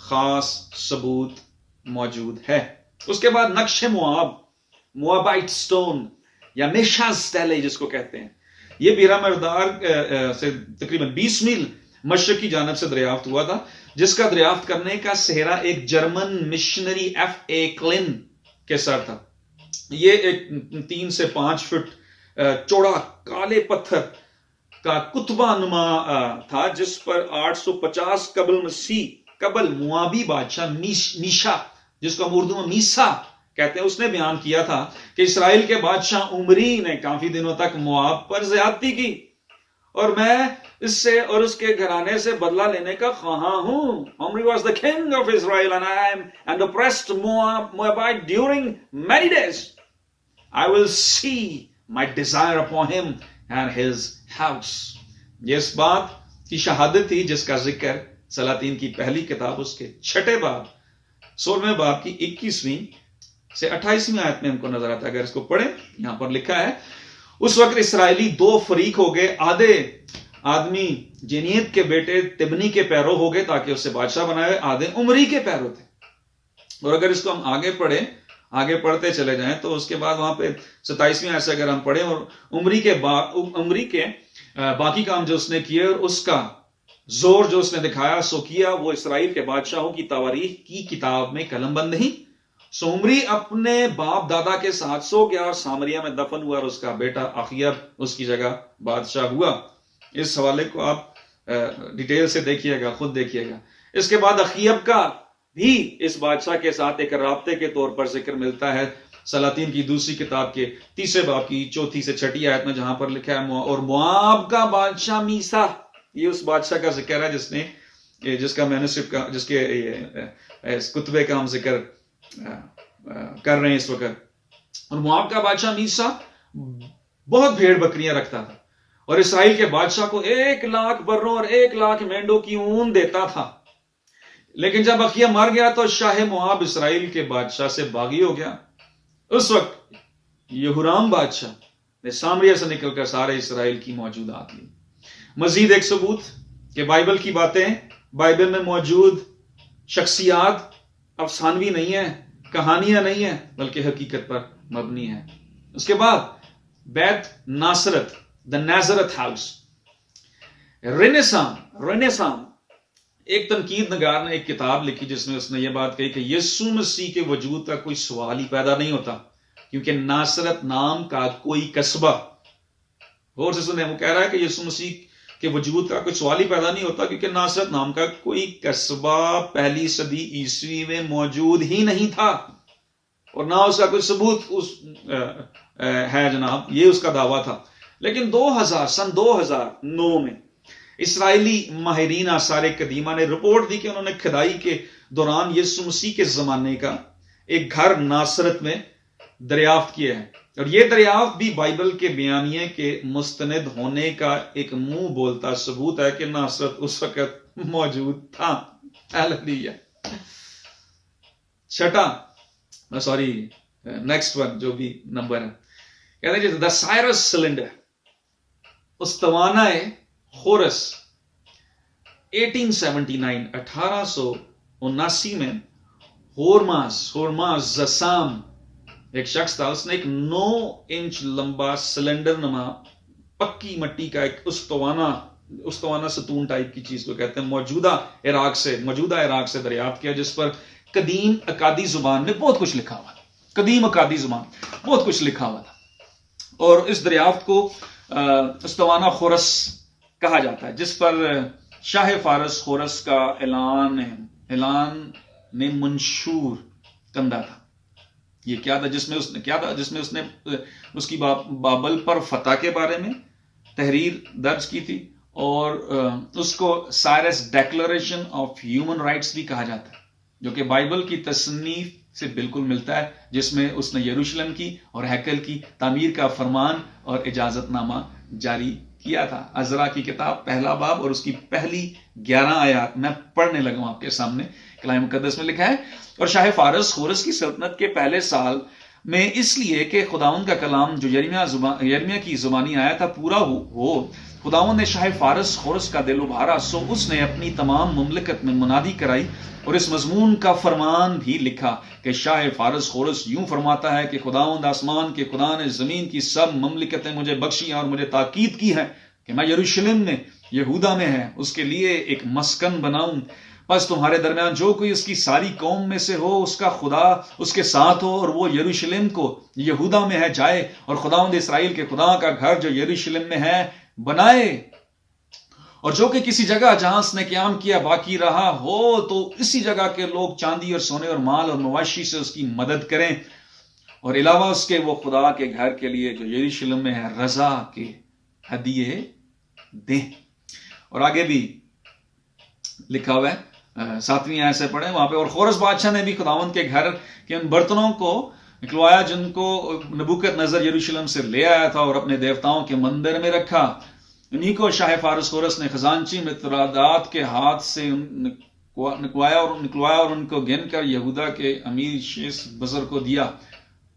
خاص ثبوت موجود ہے. اس کے بعد نقش موابائٹ سٹون یا میشا سٹیلے جس کو کہتے ہیں، یہ بیرا مردار سے تقریباً 20 میل مشرق کی جانب سے دریافت ہوا تھا، جس کا دریافت کرنے کا سہرا ایک جرمن مشنری ایف اے کلن کے سر تھا. یہ ایک 3 سے 5 فٹ چوڑا کالے پتھر کا کتبہ نما تھا، جس پر 850 قبل مسیح موابی بادشاہ میشا، جس کو ہم اردو میں میسا کہتے ہیں، اس نے بیان کیا تھا کہ اسرائیل کے بادشاہ عمری نے کافی دنوں تک مواب پر زیادتی کی، اور میں اس سے اور اس کے گھرانے سے بدلہ لینے کا خواہاں ہوں. Omri was the king of Israel and oppressed Moabite during many days. I will see my desire upon him and his house. یہ اس بات کی شہادت تھی جس کا ذکر سلاطین کی پہلی کتاب اس کے 6 باب 16ویں باب کی 21ویں سے 28ویں آیت میں ہم کو نظر آتا ہے. اگر اس کو پڑھیں، یہاں پر لکھا ہے، اس وقت اسرائیلی 2 فریق ہو گئے، آدھے آدمی جنیت کے بیٹے تبنی کے پیرو ہو گئے تاکہ اسے بادشاہ بنائے، آدھے عمری کے پیرو تھے. اور اگر اس کو ہم آگے پڑھتے چلے جائیں تو اس کے بعد وہاں پہ 27ویں آیت سے اگر ہم پڑھیں، اور عمری کے باقی کام جو اس نے کیے اور اس کا زور جو اس نے دکھایا سو کیا، وہ اسرائیل کے بادشاہوں کی تواریخ کی کتاب میں قلم بند نہیں. سو عمری اپنے باپ دادا کے ساتھ سو گیا اور سامریا میں دفن ہوا، اور اس کا بیٹا اخیب اس کی جگہ بادشاہ ہوا. اس حوالے کو آپ ڈیٹیل سے دیکھیے گا، خود دیکھیے گا. اس کے بعد اخیب کا بھی اس بادشاہ کے ساتھ ایک رابطے کے طور پر ذکر ملتا ہے سلاطین کی دوسری کتاب کے 3 باب کی 4 سے 6 آیت میں، جہاں پر لکھا ہے، اور مواب کا بادشاہ میسا. یہ اس بادشاہ کا ذکر ہے جس کا مینوسکرپٹ کا، جس کے اس کتبے کا ہم ذکر کر رہے ہیں اس وقت. اور مواب کا بادشاہ میسا بہت بھیڑ بکریاں رکھتا تھا، اور اسرائیل کے بادشاہ کو 1,00,000 بروں اور 1,00,000 مینڈوں کی اون دیتا تھا. لیکن جب اخیا مر گیا تو شاہ مواب اسرائیل کے بادشاہ سے باغی ہو گیا. اس وقت یہورام بادشاہ نے سامریہ سے نکل کر سارے اسرائیل کی موجودات لی. مزید ایک ثبوت کہ بائبل کی باتیں، بائبل میں موجود شخصیات افسانوی نہیں ہیں، کہانیاں نہیں ہیں، بلکہ حقیقت پر مبنی ہیں. اس کے بعد بیت ناصرت، دا نیزرت ہاؤس. رینیسان ایک تنقید نگار نے ایک کتاب لکھی جس میں اس نے یہ بات کہی کہ یسوع مسیح کے وجود کا کوئی سوال ہی پیدا نہیں ہوتا، کیونکہ ناصرت نام کا کوئی قصبہ، غور سے سنیں، وہ کہہ رہا ہے کہ یسوع مسیح کے وجود کا کوئی سوال ہی پیدا نہیں ہوتا کیونکہ ناصرت نام کا کوئی قصبہ 1 صدی عیسوی میں موجود ہی نہیں تھا، اور نہ اس کا کوئی ثبوت ہے جناب. یہ اس کا دعویٰ تھا. لیکن سن 2009 میں اسرائیلی ماہرین آثار قدیمہ نے رپورٹ دی کہ انہوں نے کھدائی کے دوران یسوع مسیح کے زمانے کا ایک گھر ناصرت میں دریافت کیا ہے، اور یہ دریافت بھی بائبل کے بیانیے کے مستند ہونے کا ایک منہ بولتا ثبوت ہے کہ ناصرت اس وقت موجود تھا. ہاللیلویا. نیکسٹ ون جو بھی نمبر ہے، کہتے ہیں دا سائرس سلنڈر، استوانہ خورس. 1879 میں ہورماز زسام ایک شخص تھا، اس نے ایک 9 انچ لمبا سلنڈر نما پکی مٹی کا ایک استوانہ ستون ٹائپ کی چیز کو کہتے ہیں، موجودہ عراق سے دریافت کیا، جس پر قدیم اکادی زبان میں بہت کچھ لکھا ہوا تھا. اور اس دریافت کو استوانہ خورس کہا جاتا ہے، جس پر شاہ فارس خورس کا اعلان منشور کندہ تھا. یہ کیا تھا جس میں اس نے اس کی بابل پر فتح کے بارے میں تحریر درج کی تھی، اور اس کو Cyrus declaration of human rights بھی کہا جاتا ہے، جو کہ بائبل کی تصنیف سے بالکل ملتا ہے، جس میں اس نے یروشلم کی اور ہیکل کی تعمیر کا فرمان اور اجازت نامہ جاری کیا تھا. عزرا کی کتاب 1 باب اور اس کی پہلی 11 آیات میں پڑھنے لگا ہوں آپ کے سامنے کلام مقدس میں لکھا ہے. اور شاہ فارس خورس کی سلطنت کے پہلے سال میں اس لیے کہ خداوند کا کلام جو یرمیہ کی زبانی آیا تھا پورا ہو، خداوند نے شاہ فارس خورس کا دل ابھارا، سو اس نے اپنی تمام مملکت میں منادی کرائی اور اس مضمون کا فرمان بھی لکھا کہ شاہ فارس خورس یوں فرماتا ہے کہ خداوند آسمان کے خدا نے زمین کی سب مملکتیں مجھے بخشی اور مجھے تاکید کی ہے کہ میں یروشلم میں یہودا میں ہے اس کے لیے ایک مسکن بناؤں. بس تمہارے درمیان جو کوئی اس کی ساری قوم میں سے ہو، اس کا خدا اس کے ساتھ ہو اور وہ یروشلم کو یہودا میں ہے جائے اور خداوند اسرائیل کے خدا کا گھر جو یروشلم میں ہے بنائے. اور جو کہ کسی جگہ جہاں اس نے قیام کیا باقی رہا ہو تو اسی جگہ کے لوگ چاندی اور سونے اور مال اور مواشی سے اس کی مدد کریں اور علاوہ اس کے وہ خدا کے گھر کے لیے جو یروشلم میں ہے رضا کے ہدیے دیں. اور آگے بھی لکھا ہوا ہے 7ویں آیت سے پڑھیں وہاں پہ. اور خورس بادشاہ نے بھی خداوند کے گھر کے ان برتنوں کو نکلوایا جن کو نبوکت نظر یروشلم سے لے آیا تھا اور اپنے دیوتاؤں کے مندر میں رکھا. انہی کو شاہ فارس خورس نے خزانچی مترادات کے ہاتھ سے نکلوایا اور ان کو گن کر یہودا کے امیر شیس بزر کو دیا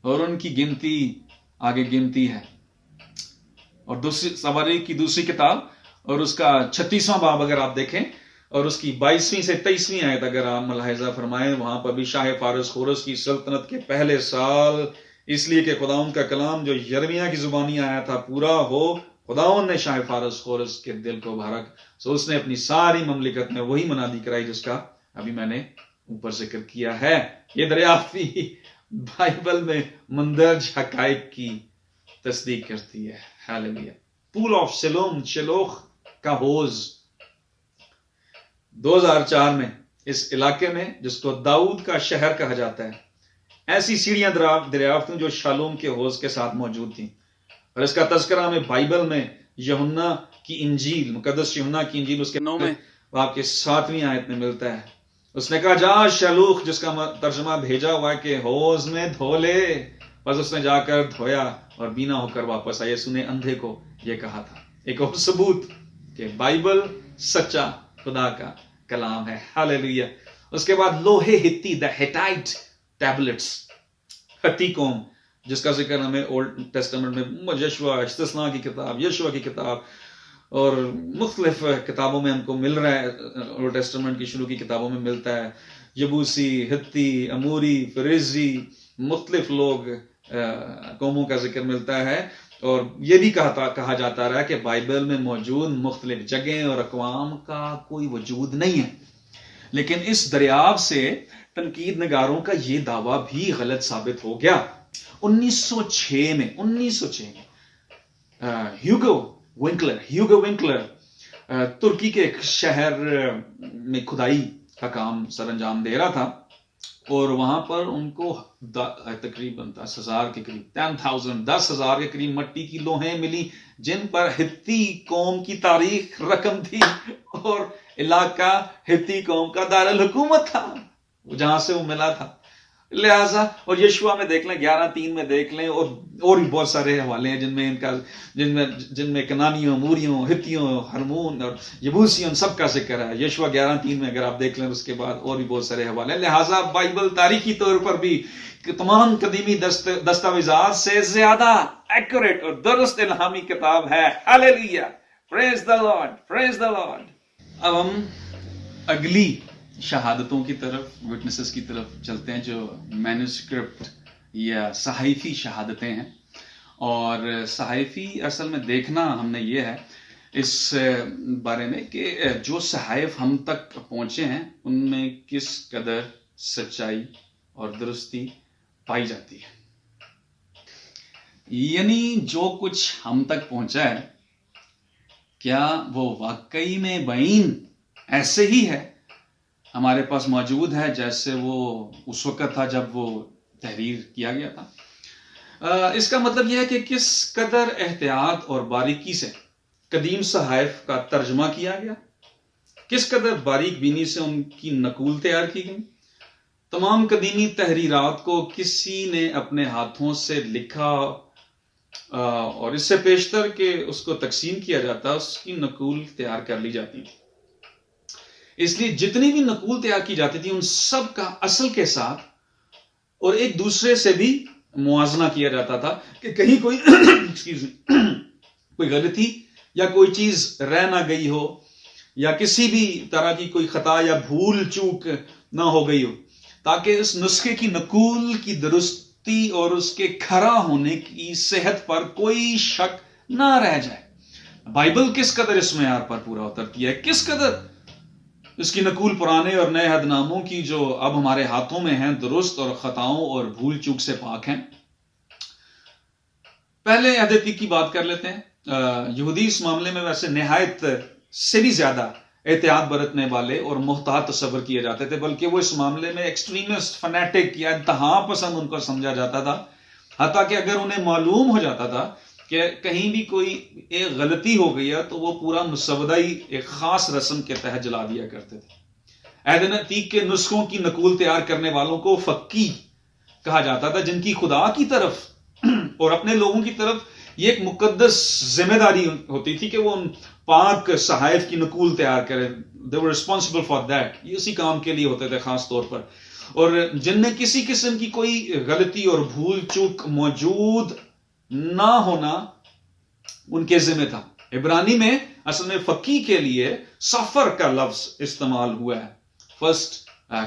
اور ان کی گنتی آگے گنتی ہے. اور سواری کی دوسری کتاب اور اس کا 36واں باب اگر آپ دیکھیں اور اس کی 22ویں سے 23ویں آیت اگر آپ ملاحظہ فرمائیں وہاں پر بھی شاہ فارس خورس کی سلطنت کے پہلے سال اس لیے کہ خداوند کا کلام جو یرمیہ کی زبانی آیا تھا پورا ہو، خداوند نے شاہ فارس خورس کے دل کو ابھارا، سو اس نے اپنی ساری مملکت میں وہی منادی کرائی جس کا ابھی میں نے اوپر ذکر کیا ہے. یہ دریافت بھی بائبل میں مندرج حقائق کی تصدیق کرتی ہے. ہاللویہ. پول آف سلوم شلوخ کا حوض 2004 میں اس علاقے میں جس کو داؤد کا شہر کہا جاتا ہے ایسی سیڑھیاں دریافت ہوں جو شالوم کے حوض کے ساتھ موجود تھیں. اور اس کا تذکرہ ہمیں بائبل میں یوحنا کی انجیل مقدس یوحنا کی انجیل اس کے 9 میں آپ کے 7ویں آیت میں ملتا ہے. اس نے کہا جا شلوخ جس کا ترجمہ بھیجا ہوا ہے کہ حوض میں دھو لے. بس اس نے جا کر دھویا اور بینا ہو کر واپس آیا. یسوع نے اندھے کو یہ کہا تھا. ایک اور ثبوت کہ بائبل سچا خدا کا کلام ہے. ہاللیلویہ. اس کے بعد لوہے ہتی دا ہیٹائٹ ٹیبلٹس ہتی قوم جس کا ذکر ہمیں اولڈ ٹیسٹمنٹ میں یشوع استثناء کی کتاب یشوع کی کتاب اور مختلف کتابوں میں ہم کو مل رہا ہے. اولڈ ٹیسٹمنٹ کی شروع کی کتابوں میں ملتا ہے. یبوسی، ہتی، اموری، فریزی مختلف لوگ قوموں کا ذکر ملتا ہے. اور یہ بھی کہا جاتا رہا کہ بائبل میں موجود مختلف جگہیں اور اقوام کا کوئی وجود نہیں ہے. لیکن اس دریافت سے تنقید نگاروں کا یہ دعویٰ بھی غلط ثابت ہو گیا. 1906 میں ہیوگو ونکلر ترکی کے ایک شہر میں کھدائی کا کام سر انجام دے رہا تھا اور وہاں پر ان کو تقریباً 10,000 کے قریب 10,000 کے قریب مٹی کی لوہیں ملی جن پر ہتی قوم کی تاریخ رقم تھی اور علاقہ ہتی قوم کا دارالحکومت تھا جہاں سے وہ ملا تھا. لہذا اور یشوع میں دیکھ لیں 11:3 میں دیکھ لیں اور بھی بہت سارے حوالے ہیں جن میں کنانیوں، موریوں، ہتیوں، ہرمون اور یبوسیوں سب کا ذکر ہے. یشوع 11:3 میں اگر آپ دیکھ لیں اس کے بعد اور بھی بہت سارے حوالے ہیں. لہذا بائبل تاریخی طور پر بھی تمام قدیمی دستاویزات سے زیادہ ایکوریٹ اور درست الہامی کتاب ہے. ہاللیلویہ. پریز دی لارڈ، پریز دی لارڈ. اب ہم اگلی شہادتوں کی طرف، وٹنسز کی طرف چلتے ہیں جو مینوسکرپٹ یا صحائفی شہادتیں ہیں. اور صحائفی اصل میں دیکھنا ہم نے یہ ہے اس بارے میں کہ جو صحائف ہم تک پہنچے ہیں ان میں کس قدر سچائی اور درستی پائی جاتی ہے. یعنی جو کچھ ہم تک پہنچا ہے کیا وہ واقعی میں بعین ایسے ہی ہے ہمارے پاس موجود ہے جیسے وہ اس وقت تھا جب وہ تحریر کیا گیا تھا. اس کا مطلب یہ ہے کہ کس قدر احتیاط اور باریکی سے قدیم صحائف کا ترجمہ کیا گیا، کس قدر باریک بینی سے ان کی نقول تیار کی گئی. تمام قدیمی تحریرات کو کسی نے اپنے ہاتھوں سے لکھا اور اس سے پیشتر کہ اس کو تقسیم کیا جاتا اس کی نقول تیار کر لی جاتی. اس لیے جتنی بھی نقول تیار کی جاتی تھی ان سب کا اصل کے ساتھ اور ایک دوسرے سے بھی موازنہ کیا جاتا تھا کہ کہیں کوئی کوئی غلطی یا کوئی چیز رہ نہ گئی ہو یا کسی بھی طرح کی کوئی خطا یا بھول چوک نہ ہو گئی ہو، تاکہ اس نسخے کی نقول کی درستی اور اس کے کھرا ہونے کی صحت پر کوئی شک نہ رہ جائے۔ بائبل کس قدر اس معیار پر پورا اترتی ہے، کس قدر اس کی نقول پرانے اور نئے عہد ناموں کی جو اب ہمارے ہاتھوں میں ہیں درست اور خطاؤں اور بھول چوک سے پاک ہیں۔ پہلے عہد عتیق کی بات کر لیتے ہیں۔ یہودی اس معاملے میں ویسے نہایت سے بھی زیادہ احتیاط برتنے والے اور محتاط تصور کیے جاتے تھے، بلکہ وہ اس معاملے میں ایکسٹریمسٹ، فنیٹک یا انتہا پسند ان کو سمجھا جاتا تھا، حتیٰ کہ اگر انہیں معلوم ہو جاتا تھا کہ کہیں بھی کوئی ایک غلطی ہو گئی ہے تو وہ پورا مسودہ ہی ایک خاص رسم کے تحت جلا دیا کرتے تھے۔ عہد عتیق کے نسخوں کی نقول تیار کرنے والوں کو فقی کہا جاتا تھا، جن کی خدا کی طرف اور اپنے لوگوں کی طرف یہ ایک مقدس ذمہ داری ہوتی تھی کہ وہ ان پاک صحائف کی نقول تیار کریں۔ they were responsible for that، یہ اسی کام کے لیے ہوتے تھے خاص طور پر، اور جن میں کسی قسم کی کوئی غلطی اور بھول چوک موجود نہ ہونا ان کے ذمہ تھا۔ عبرانی میں اصل میں فقی کے لیے سفر کا لفظ استعمال ہوا ہے۔ فرسٹ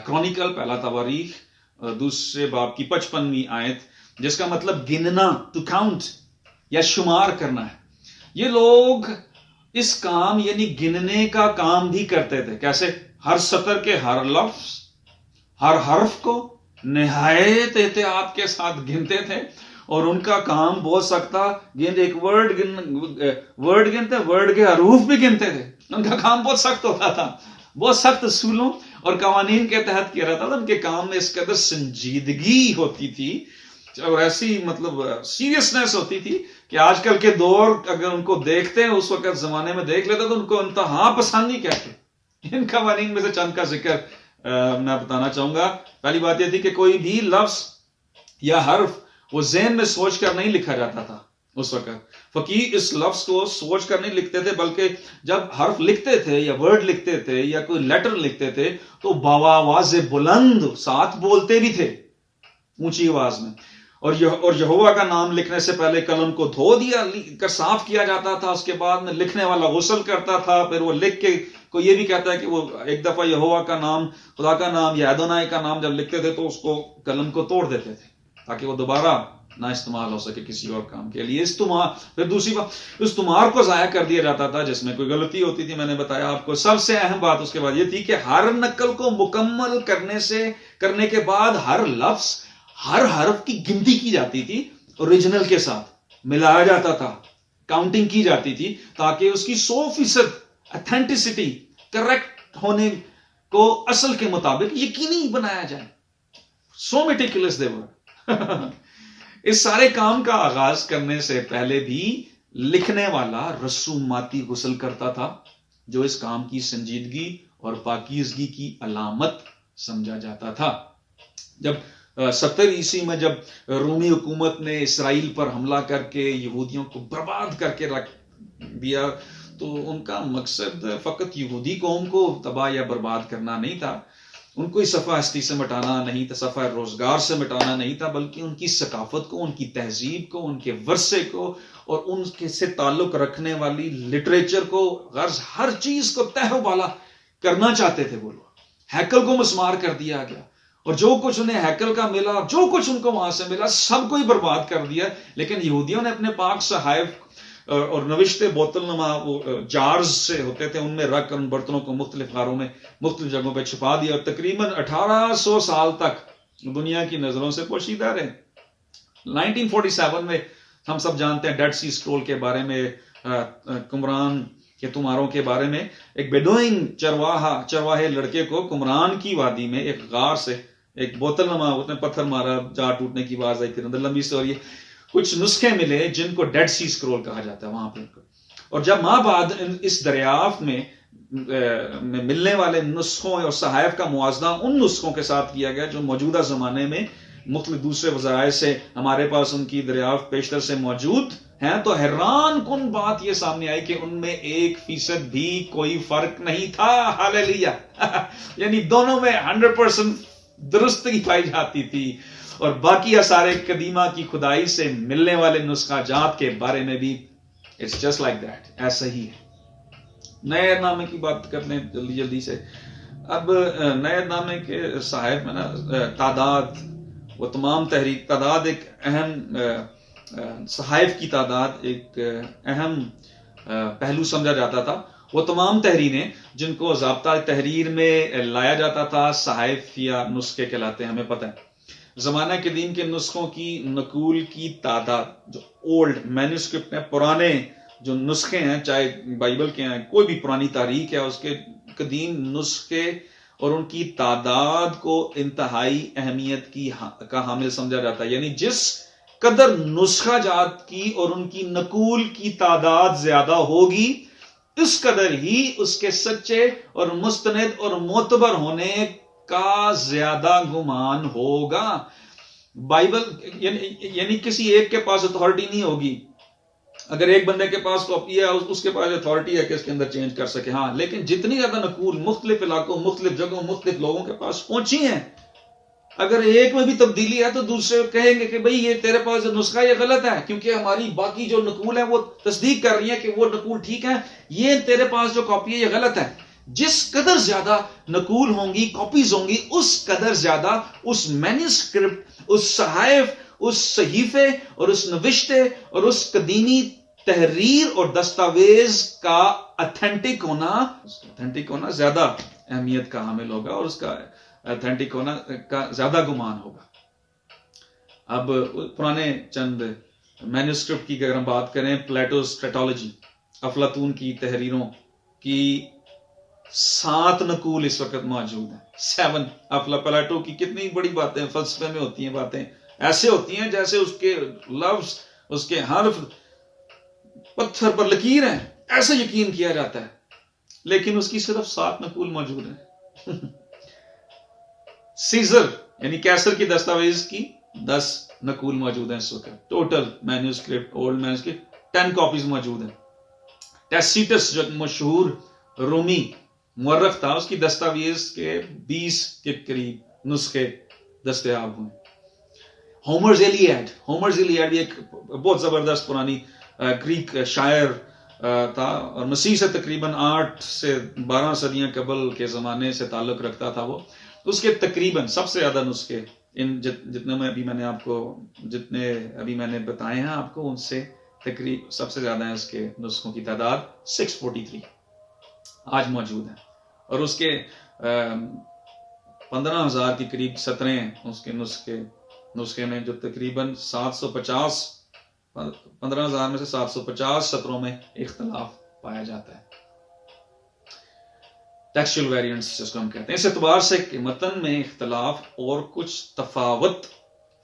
کرونیکل، پہلا تواریخ، دوسرے باب کی 55ویں آیت، جس کا مطلب گننا، ٹو کاؤنٹ یا شمار کرنا ہے۔ یہ لوگ اس کام یعنی گننے کا کام بھی کرتے تھے۔ کیسے؟ ہر سطر کے ہر لفظ، ہر حرف کو نہایت احتیاط کے ساتھ گنتے تھے، اور ان کا کام بہت سخت تھا۔ ایک ورڈ گنتے، ورڈ کے حروف بھی گنتے تھے۔ ان کا کام بہت سخت ہوتا تھا، بہت سخت اصولوں اور قوانین کے تحت کیا جاتا تھا۔ ان کے کام میں اس قدر سنجیدگی ہوتی تھی اور ایسی سیریسنس ہوتی تھی کہ آج کل کے دور اگر ان کو دیکھتے ہیں، اس وقت زمانے میں دیکھ لیتے تو ان کو انتہا پسند نہیں کہتے۔ ان قوانین میں سے چند کا ذکر میں بتانا چاہوں گا۔ پہلی بات یہ تھی کہ کوئی بھی لفظ یا حرف وہ ذہن میں سوچ کر نہیں لکھا جاتا تھا۔ اس وقت فقیہ اس لفظ کو سوچ کر نہیں لکھتے تھے، بلکہ جب حرف لکھتے تھے یا ورڈ لکھتے تھے یا کوئی لیٹر لکھتے تھے تو بآواز بلند ساتھ بولتے بھی تھے، اونچی آواز میں۔ اور یہوہ کا نام لکھنے سے پہلے قلم کو دھو دیا کر صاف کیا جاتا تھا۔ اس کے بعد میں لکھنے والا غسل کرتا تھا، پھر وہ لکھ کے کوئی یہ بھی کہتا ہے کہ وہ ایک دفعہ یہوہ کا نام، خدا کا نام یا ادونائی کا نام جب لکھتے تھے تو اس کو قلم کو توڑ دیتے تھے تاکہ وہ دوبارہ نہ استعمال ہو سکے کسی اور کام کے لیے۔ پھر دوسری بات، استعمار کو ضائع کر دیا جاتا تھا جس میں کوئی غلطی ہوتی تھی۔ میں نے بتایا آپ کو سب سے اہم بات اس کے بعد یہ تھی کہ ہر نقل کو مکمل کرنے کے بعد ہر لفظ، ہر حرف کی گنتی کی جاتی تھی، اوریجنل کے ساتھ ملایا جاتا تھا، کاؤنٹنگ کی جاتی تھی، تاکہ اس کی 100% اتھینٹسٹی، کریکٹ ہونے کو اصل کے مطابق یقینی بنایا جائے۔ سو میٹیکولس دے ور۔ اس سارے کام کا آغاز کرنے سے پہلے بھی لکھنے والا رسوماتی غسل کرتا تھا، جو اس کام کی سنجیدگی اور پاکیزگی کی علامت سمجھا جاتا تھا۔ جب 70 عیسوی میں جب رومی حکومت نے اسرائیل پر حملہ کر کے یہودیوں کو برباد کر کے رکھ دیا، تو ان کا مقصد فقط یہودی قوم کو تباہ یا برباد کرنا نہیں تھا، ان کو صفحہ ہستی سے مٹانا نہیں تھا، صفحہ روزگار سے مٹانا نہیں تھا، بلکہ ان کی ثقافت کو، ان کی تہذیب کو، ان کے ورثے کو اور ان کے سے تعلق رکھنے والی لٹریچر کو، غرض ہر چیز کو تہ و بالا کرنا چاہتے تھے وہ لوگ۔ ہیکل کو مسمار کر دیا گیا، اور جو کچھ انہیں ہیکل کا ملا، جو کچھ ان کو وہاں سے ملا، سب کو ہی برباد کر دیا۔ لیکن یہودیوں نے اپنے پاک صحائف اور نوشتے بوتل نما جارز سے ہوتے تھے، ان میں رکھ کر ان برتنوں کو مختلف غاروں میں مختلف جگہوں پہ چھپا دیا، اور تقریباً 1800 سال تک دنیا کی نظروں سے پوشیدہ رہے۔ 1947 میں ہم سب جانتے ہیں ڈیڈ سی اسکرول کے بارے میں، قمران کے تمہاروں کے بارے میں، ایک بیڈوئن چرواہے لڑکے کو قمران کی وادی میں ایک غار سے ایک بوتل نما اس نے پتھر مارا، جار ٹوٹنے کی آواز آئی، پھر اندر لمبی اسٹوری ہے۔ کچھ نسخے ملے جن کو ڈیڈ سی اسکرول کہا جاتا ہے وہاں پہ، اور جب ماہ بعد اس دریافت میں ملنے والے نسخوں اور صحائف کا موازنہ ان نسخوں کے ساتھ کیا گیا جو موجودہ زمانے میں مختلف دوسرے وظائف سے ہمارے پاس ان کی دریافت پیشتر سے موجود ہیں، تو حیران کن بات یہ سامنے آئی کہ ان میں 1% بھی کوئی فرق نہیں تھا. ہاللیلویا. یعنی دونوں میں 100% درستگی پائی جاتی تھی. اور باقی آثار قدیمہ کی کھدائی سے ملنے والے نسخہ جات کے بارے میں بھی اٹس جسٹ لائک دیٹ، ایسا ہی ہے. نئے عہد نامے کی بات کر لیں جلدی سے. اب نئے عہد نامے کے صحائف میں نا تعداد، وہ تمام تحریر تعداد ایک اہم صحائف کی تعداد ایک اہم پہلو سمجھا جاتا تھا. وہ تمام تحریریں جن کو ضابطہ تحریر میں لایا جاتا تھا صحائف یا نسخے کہلاتے ہیں. ہمیں پتہ ہے زمانہ قدیم کے نسخوں کی نقول کی تعداد، جو اولڈ مینوسکرپٹ ہیں، پرانے جو نسخے ہیں، چاہے بائبل کے ہیں، کوئی بھی پرانی تاریخ ہے، اس کے قدیم نسخے اور ان کی تعداد کو انتہائی اہمیت کا حامل سمجھا جاتا ہے. یعنی جس قدر نسخہ جات کی اور ان کی نقول کی تعداد زیادہ ہوگی، اس قدر ہی اس کے سچے اور مستند اور معتبر ہونے کا زیادہ گمان ہوگا. بائبل یعنی کسی ایک کے پاس اتھارٹی نہیں ہوگی. اگر ایک بندے کے پاس کاپی ہے، اس کے پاس اتھارٹی ہے کہ اس کے اندر چینج کر سکے. ہاں، لیکن جتنی زیادہ نقول مختلف علاقوں، مختلف جگہوں، مختلف لوگوں کے پاس پہنچی ہیں، اگر ایک میں بھی تبدیلی ہے تو دوسرے کہیں گے کہ بھئی یہ تیرے پاس جو نسخہ یہ غلط ہے، کیونکہ ہماری باقی جو نقول ہے وہ تصدیق کر رہی ہے کہ وہ نقول ٹھیک ہے، یہ تیرے پاس جو کاپی ہے یہ غلط ہے. جس قدر زیادہ نقول ہوں گی، کاپیز ہوں گی، اس قدر زیادہ اس مینوسکرپٹ، اس صحائف، اس صحیفے اور اس نوشتے اور اس قدیمی تحریر اور دستاویز کا اتھینٹک ہونا زیادہ اہمیت کا حامل ہوگا اور اس کا اتھینٹک ہونا کا زیادہ گمان ہوگا. اب پرانے چند مینوسکرپٹ کی اگر ہم بات کریں، پلیٹوز ٹریٹالوجی، افلاطون کی تحریروں کی 7 نقول اس وقت موجود ہیں. 7 پلیٹو کی کتنی بڑی باتیں فلسفے میں ہوتی ہیں، باتیں ایسے ہوتی ہیں جیسے اس کے لفظ، اس کے حرف پتھر پر لکیر ہیں، ایسے یقین کیا جاتا ہے. لیکن اس کی صرف 7 نقول موجود ہیں. سیزر یعنی کیسر کی دستاویز کی 10 نقول موجود ہیں اس وقت. Total manuscript, old manuscript 10 copies موجود ہیں. ٹیسیٹس جو مشہور رومی مورخ تھا، اس کی دستاویز کے 20 کے قریب نسخے دستیاب ہوئے. ہومرز ایلیاڈ بھی ایک بہت زبردست پرانی گریک شاعر تھا اور مسیح سے تقریباً 8 سے 12 صدیاں قبل کے زمانے سے تعلق رکھتا تھا. وہ اس کے تقریباً سب سے زیادہ نسخے جتنے ابھی میں نے بتائے ہیں آپ کو، ان سے تقریباً سب سے زیادہ ہے اس کے نسخوں کی تعداد 643 آج موجود ہیں. اور اس کے 15,000 کے قریب سطریں ہیں اس کے نسخے میں، جو تقریباً 15,000 میں سے 750 سطروں میں اختلاف پایا جاتا ہے. ٹیکسچوئل ویریئنٹس جس کو ہم کہتے ہیں. اس اعتبار سے کہ متن میں اختلاف اور کچھ تفاوت،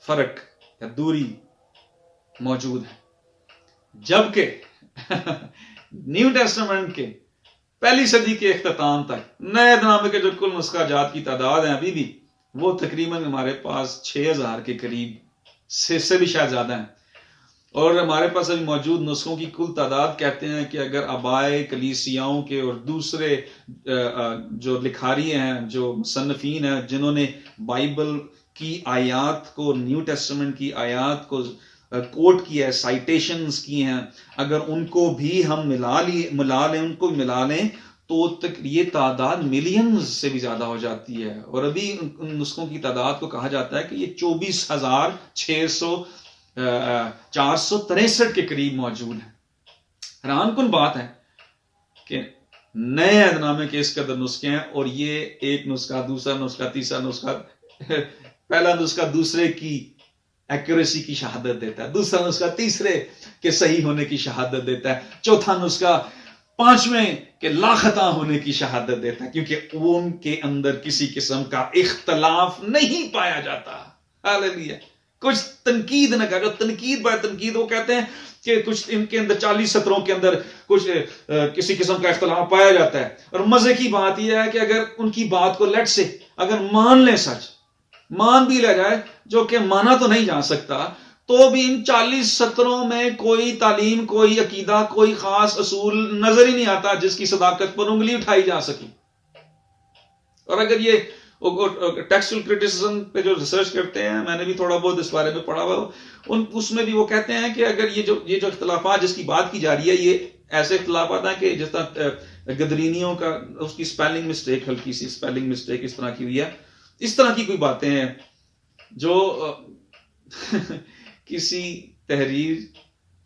فرق یا دوری موجود ہے، جبکہ نیو ٹیسٹمنٹ کے پہلی صدی کے اختتام تک نئے عہد نامے کے جو کل نسخہ جات کی تعداد ہیں ابھی بھی، وہ تقریباً ہمارے پاس 6,000 کے قریب سے بھی شاید زیادہ ہیں. اور ہمارے پاس ابھی موجود نسخوں کی کل تعداد کہتے ہیں کہ اگر آبائے کلیسیاؤں کے اور دوسرے جو لکھاری ہیں، جو مصنفین ہیں، جنہوں نے بائبل کی آیات کو، نیو ٹیسٹمنٹ کی آیات کو کوٹ کیا ہے، سائٹیشنز کی ہیں، اگر ان کو بھی ہم ملا لیں تو یہ تعداد ملینز سے بھی زیادہ ہو جاتی ہے. اور ابھی ان نسخوں کی تعداد کو کہا جاتا ہے کہ یہ 24,463 کے قریب موجود ہے. حیران کن بات ہے کہ نئے عہد نامے کے اس قدر نسخے ہیں، اور یہ ایک نسخہ، دوسرا نسخہ، تیسرا نسخہ، پہلا نسخہ دوسرے کی ایکوریسی کی شہادت دیتا ہے، دوسرا نسخہ تیسرے کے صحیح ہونے کی شہادت دیتا ہے، چوتھا نسخہ 5ویں کے لاخطا ہونے کی شہادت دیتا ہے، کیونکہ ان کے اندر کسی قسم کا اختلاف نہیں پایا جاتا. ہاللیلویا. کچھ تنقید نہ کرو، تنقید بائے تنقید. وہ کہتے ہیں کہ کچھ ان کے اندر 40 سطروں کے اندر کچھ کسی قسم کا اختلاف پایا جاتا ہے. اور مزے کی بات یہ ہے کہ اگر ان کی بات کو اگر مان لیں سچ، مان بھی لیا جائے جو کہ مانا تو نہیں جا سکتا، تو بھی ان 40 سطروں میں کوئی تعلیم، کوئی عقیدہ، کوئی خاص اصول نظر ہی نہیں آتا جس کی صداقت پر انگلی اٹھائی جا سکی۔ اور اگر یہ ٹیکسچل کرٹیسزم پہ جو ریسرچ کرتے ہیں، میں نے بھی تھوڑا بہت اس بارے میں پڑھا ہوا، اس میں بھی وہ کہتے ہیں کہ اگر یہ جو اختلافات جس کی بات کی جا رہی ہے، یہ ایسے اختلافات ہیں کہ جس طرح گدرینیوں کا اس کی سپیلنگ مسٹیک، ہلکی سی سپیلنگ مسٹیک اس طرح کی ہوئی ہے، اس طرح کی کوئی باتیں ہیں جو کسی تحریر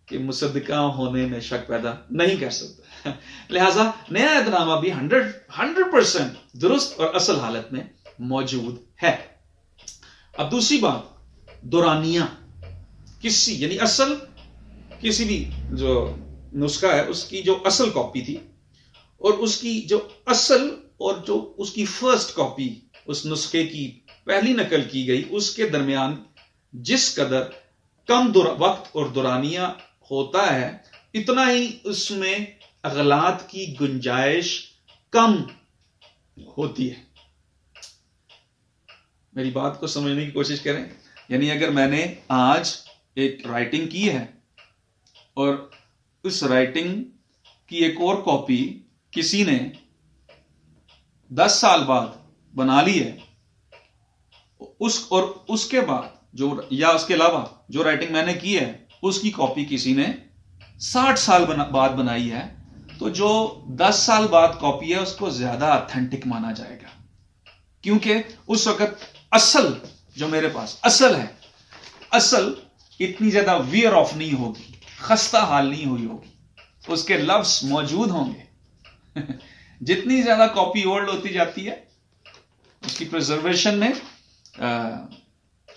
کے مصدقہ ہونے میں شک پیدا نہیں کر سکتا۔ لہٰذا نیا عہد نامہ بھی 100% درست اور اصل حالت میں موجود ہے۔ اب دوسری بات، دورانیہ یعنی اصل کسی بھی جو نسخہ ہے اس کی جو اصل کاپی تھی اور اس کی جو اصل اور جو اس کی فرسٹ کاپی، اس نسخے کی پہلی نقل کی گئی، اس کے درمیان جس قدر کم وقت اور دورانیہ ہوتا ہے، اتنا ہی اس میں اغلاط کی گنجائش کم ہوتی ہے۔ میری بات کو سمجھنے کی کوشش کریں۔ یعنی اگر میں نے آج ایک رائٹنگ کی ہے اور اس رائٹنگ کی ایک اور کاپی کسی نے 10 سال بعد بنا لی ہے، اس کے بعد یا اس کے علاوہ جو رائٹنگ میں نے کی ہے اس کی کاپی کسی نے 60 سال بعد بنائی ہے، تو جو 10 سال بعد کاپی ہے اس کو زیادہ اتھینٹک مانا جائے گا، کیونکہ اس وقت اصل جو میرے پاس اصل ہے، اصل اتنی زیادہ ویئر آف نہیں ہوگی، خستہ حال نہیں ہوئی ہوگی، اس کے لفظ موجود ہوں گے۔ جتنی زیادہ کاپی اولڈ ہوتی جاتی ہے اس کی پریزرویشن میں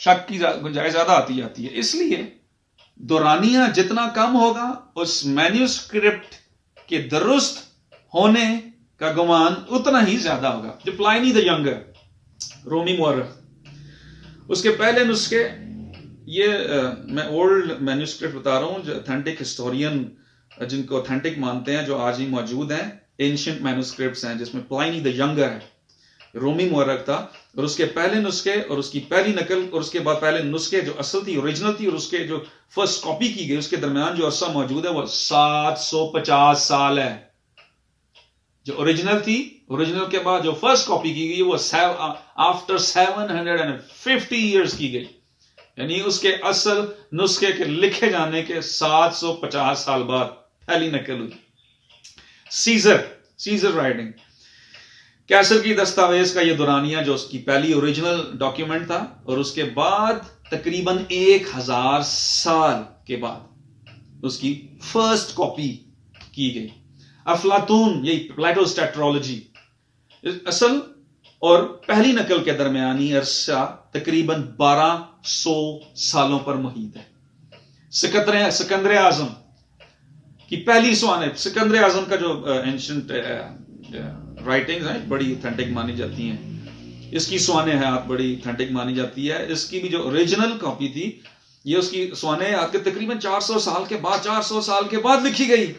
شک کی گنجائش زیادہ آتی جاتی ہے۔ اس لیے دورانیہ جتنا کم ہوگا، اس مینیوسکرپٹ کے درست ہونے کا گمان اتنا ہی زیادہ ہوگا۔ جو پلائنی دی ینگر، رومی مورخ، اس کے پہلے نسخے، یہ میں اولڈ مینیوسکرپٹ بتا رہا ہوں، جو اتھینٹک ہسٹورین جن کو اتھینٹک مانتے ہیں، جو آج ہی موجود ہیں، اینشنٹ مینوسکرپٹس ہیں، جس میں پلائنی دی ینگر ہے، رومی مورخ تھا، اور اس کے پہلے نسخے اور اس کی پہلی نقل اور اس کے بعد پہلے نسخے جو اصل تھی، اوریجنل تھی، اور اس کے جو فرسٹ کاپی کی گئی، اس کے درمیان جو عرصہ موجود ہے وہ 750 سال ہے۔ جو اوریجنل تھی، اوریجنل کے بعد جو فرسٹ کاپی کی گئی وہ آفٹر 750 ایئرز کی گئی، یعنی اس کے اصل نسخے کے لکھے جانے کے 750 سال بعد پہلی نقل ہوئی۔ سیزر رائٹنگ، کیسر کی دستاویز کا یہ دورانیہ جو اس کی پہلی اوریجنل ڈاکیومنٹ تھا، اور اس کے بعد تقریباً 1000 سال کے بعد اس کی فرسٹ کاپی کی گئی۔ افلاطون، یہی پلیٹوز ٹیٹرالوجی، اصل اور پہلی نقل کے درمیانی عرصہ تقریباً 1200 سالوں پر محیط ہے۔ سکندر اعظم کی پہلی سوانح، سکندر اعظم کا جو اینشنٹ رائٹنگز ہیں بڑی اتھینٹک مانی جاتی ہیں، اس کی سوانح حیات بڑی اتھینٹک مانی جاتی ہے۔ اس کی بھی جو اوریجنل کاپی تھی، یہ اس کی سوانح حیات کے تقریباً 400 سال کے بعد لکھی گئی،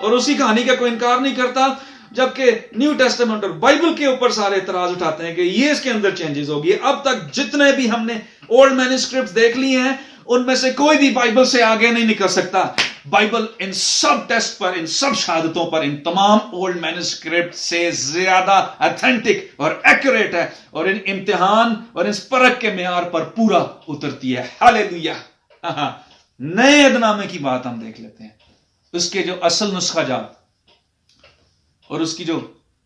اور اسی کہانی کا کوئی انکار نہیں کرتا، جبکہ نیو ٹیسٹمنٹ اور بائبل کے اوپر سارے اعتراض اٹھاتے ہیں کہ یہ اس کے اندر چینجز ہوگی۔ اب تک جتنے بھی ہم نے اولڈ مینوسکرپٹ دیکھ لیے ہیں، ان میں سے کوئی بھی بائبل سے آگے نہیں نکل سکتا۔ بائبل ان سب ٹیسٹ پر، ان سب شہادتوں پر، ان تمام اولڈ مینوسکرپٹ سے زیادہ اتھینٹک اور ایکوریٹ ہے، اور ان امتحان اور اس پرکھ کے معیار پر پورا اترتی ہے۔ ہاللیلویہ۔ نئے عہد نامے کی بات ہم دیکھ لیتے ہیں۔ اس کے جو اصل نسخہ جات اور اس کی جو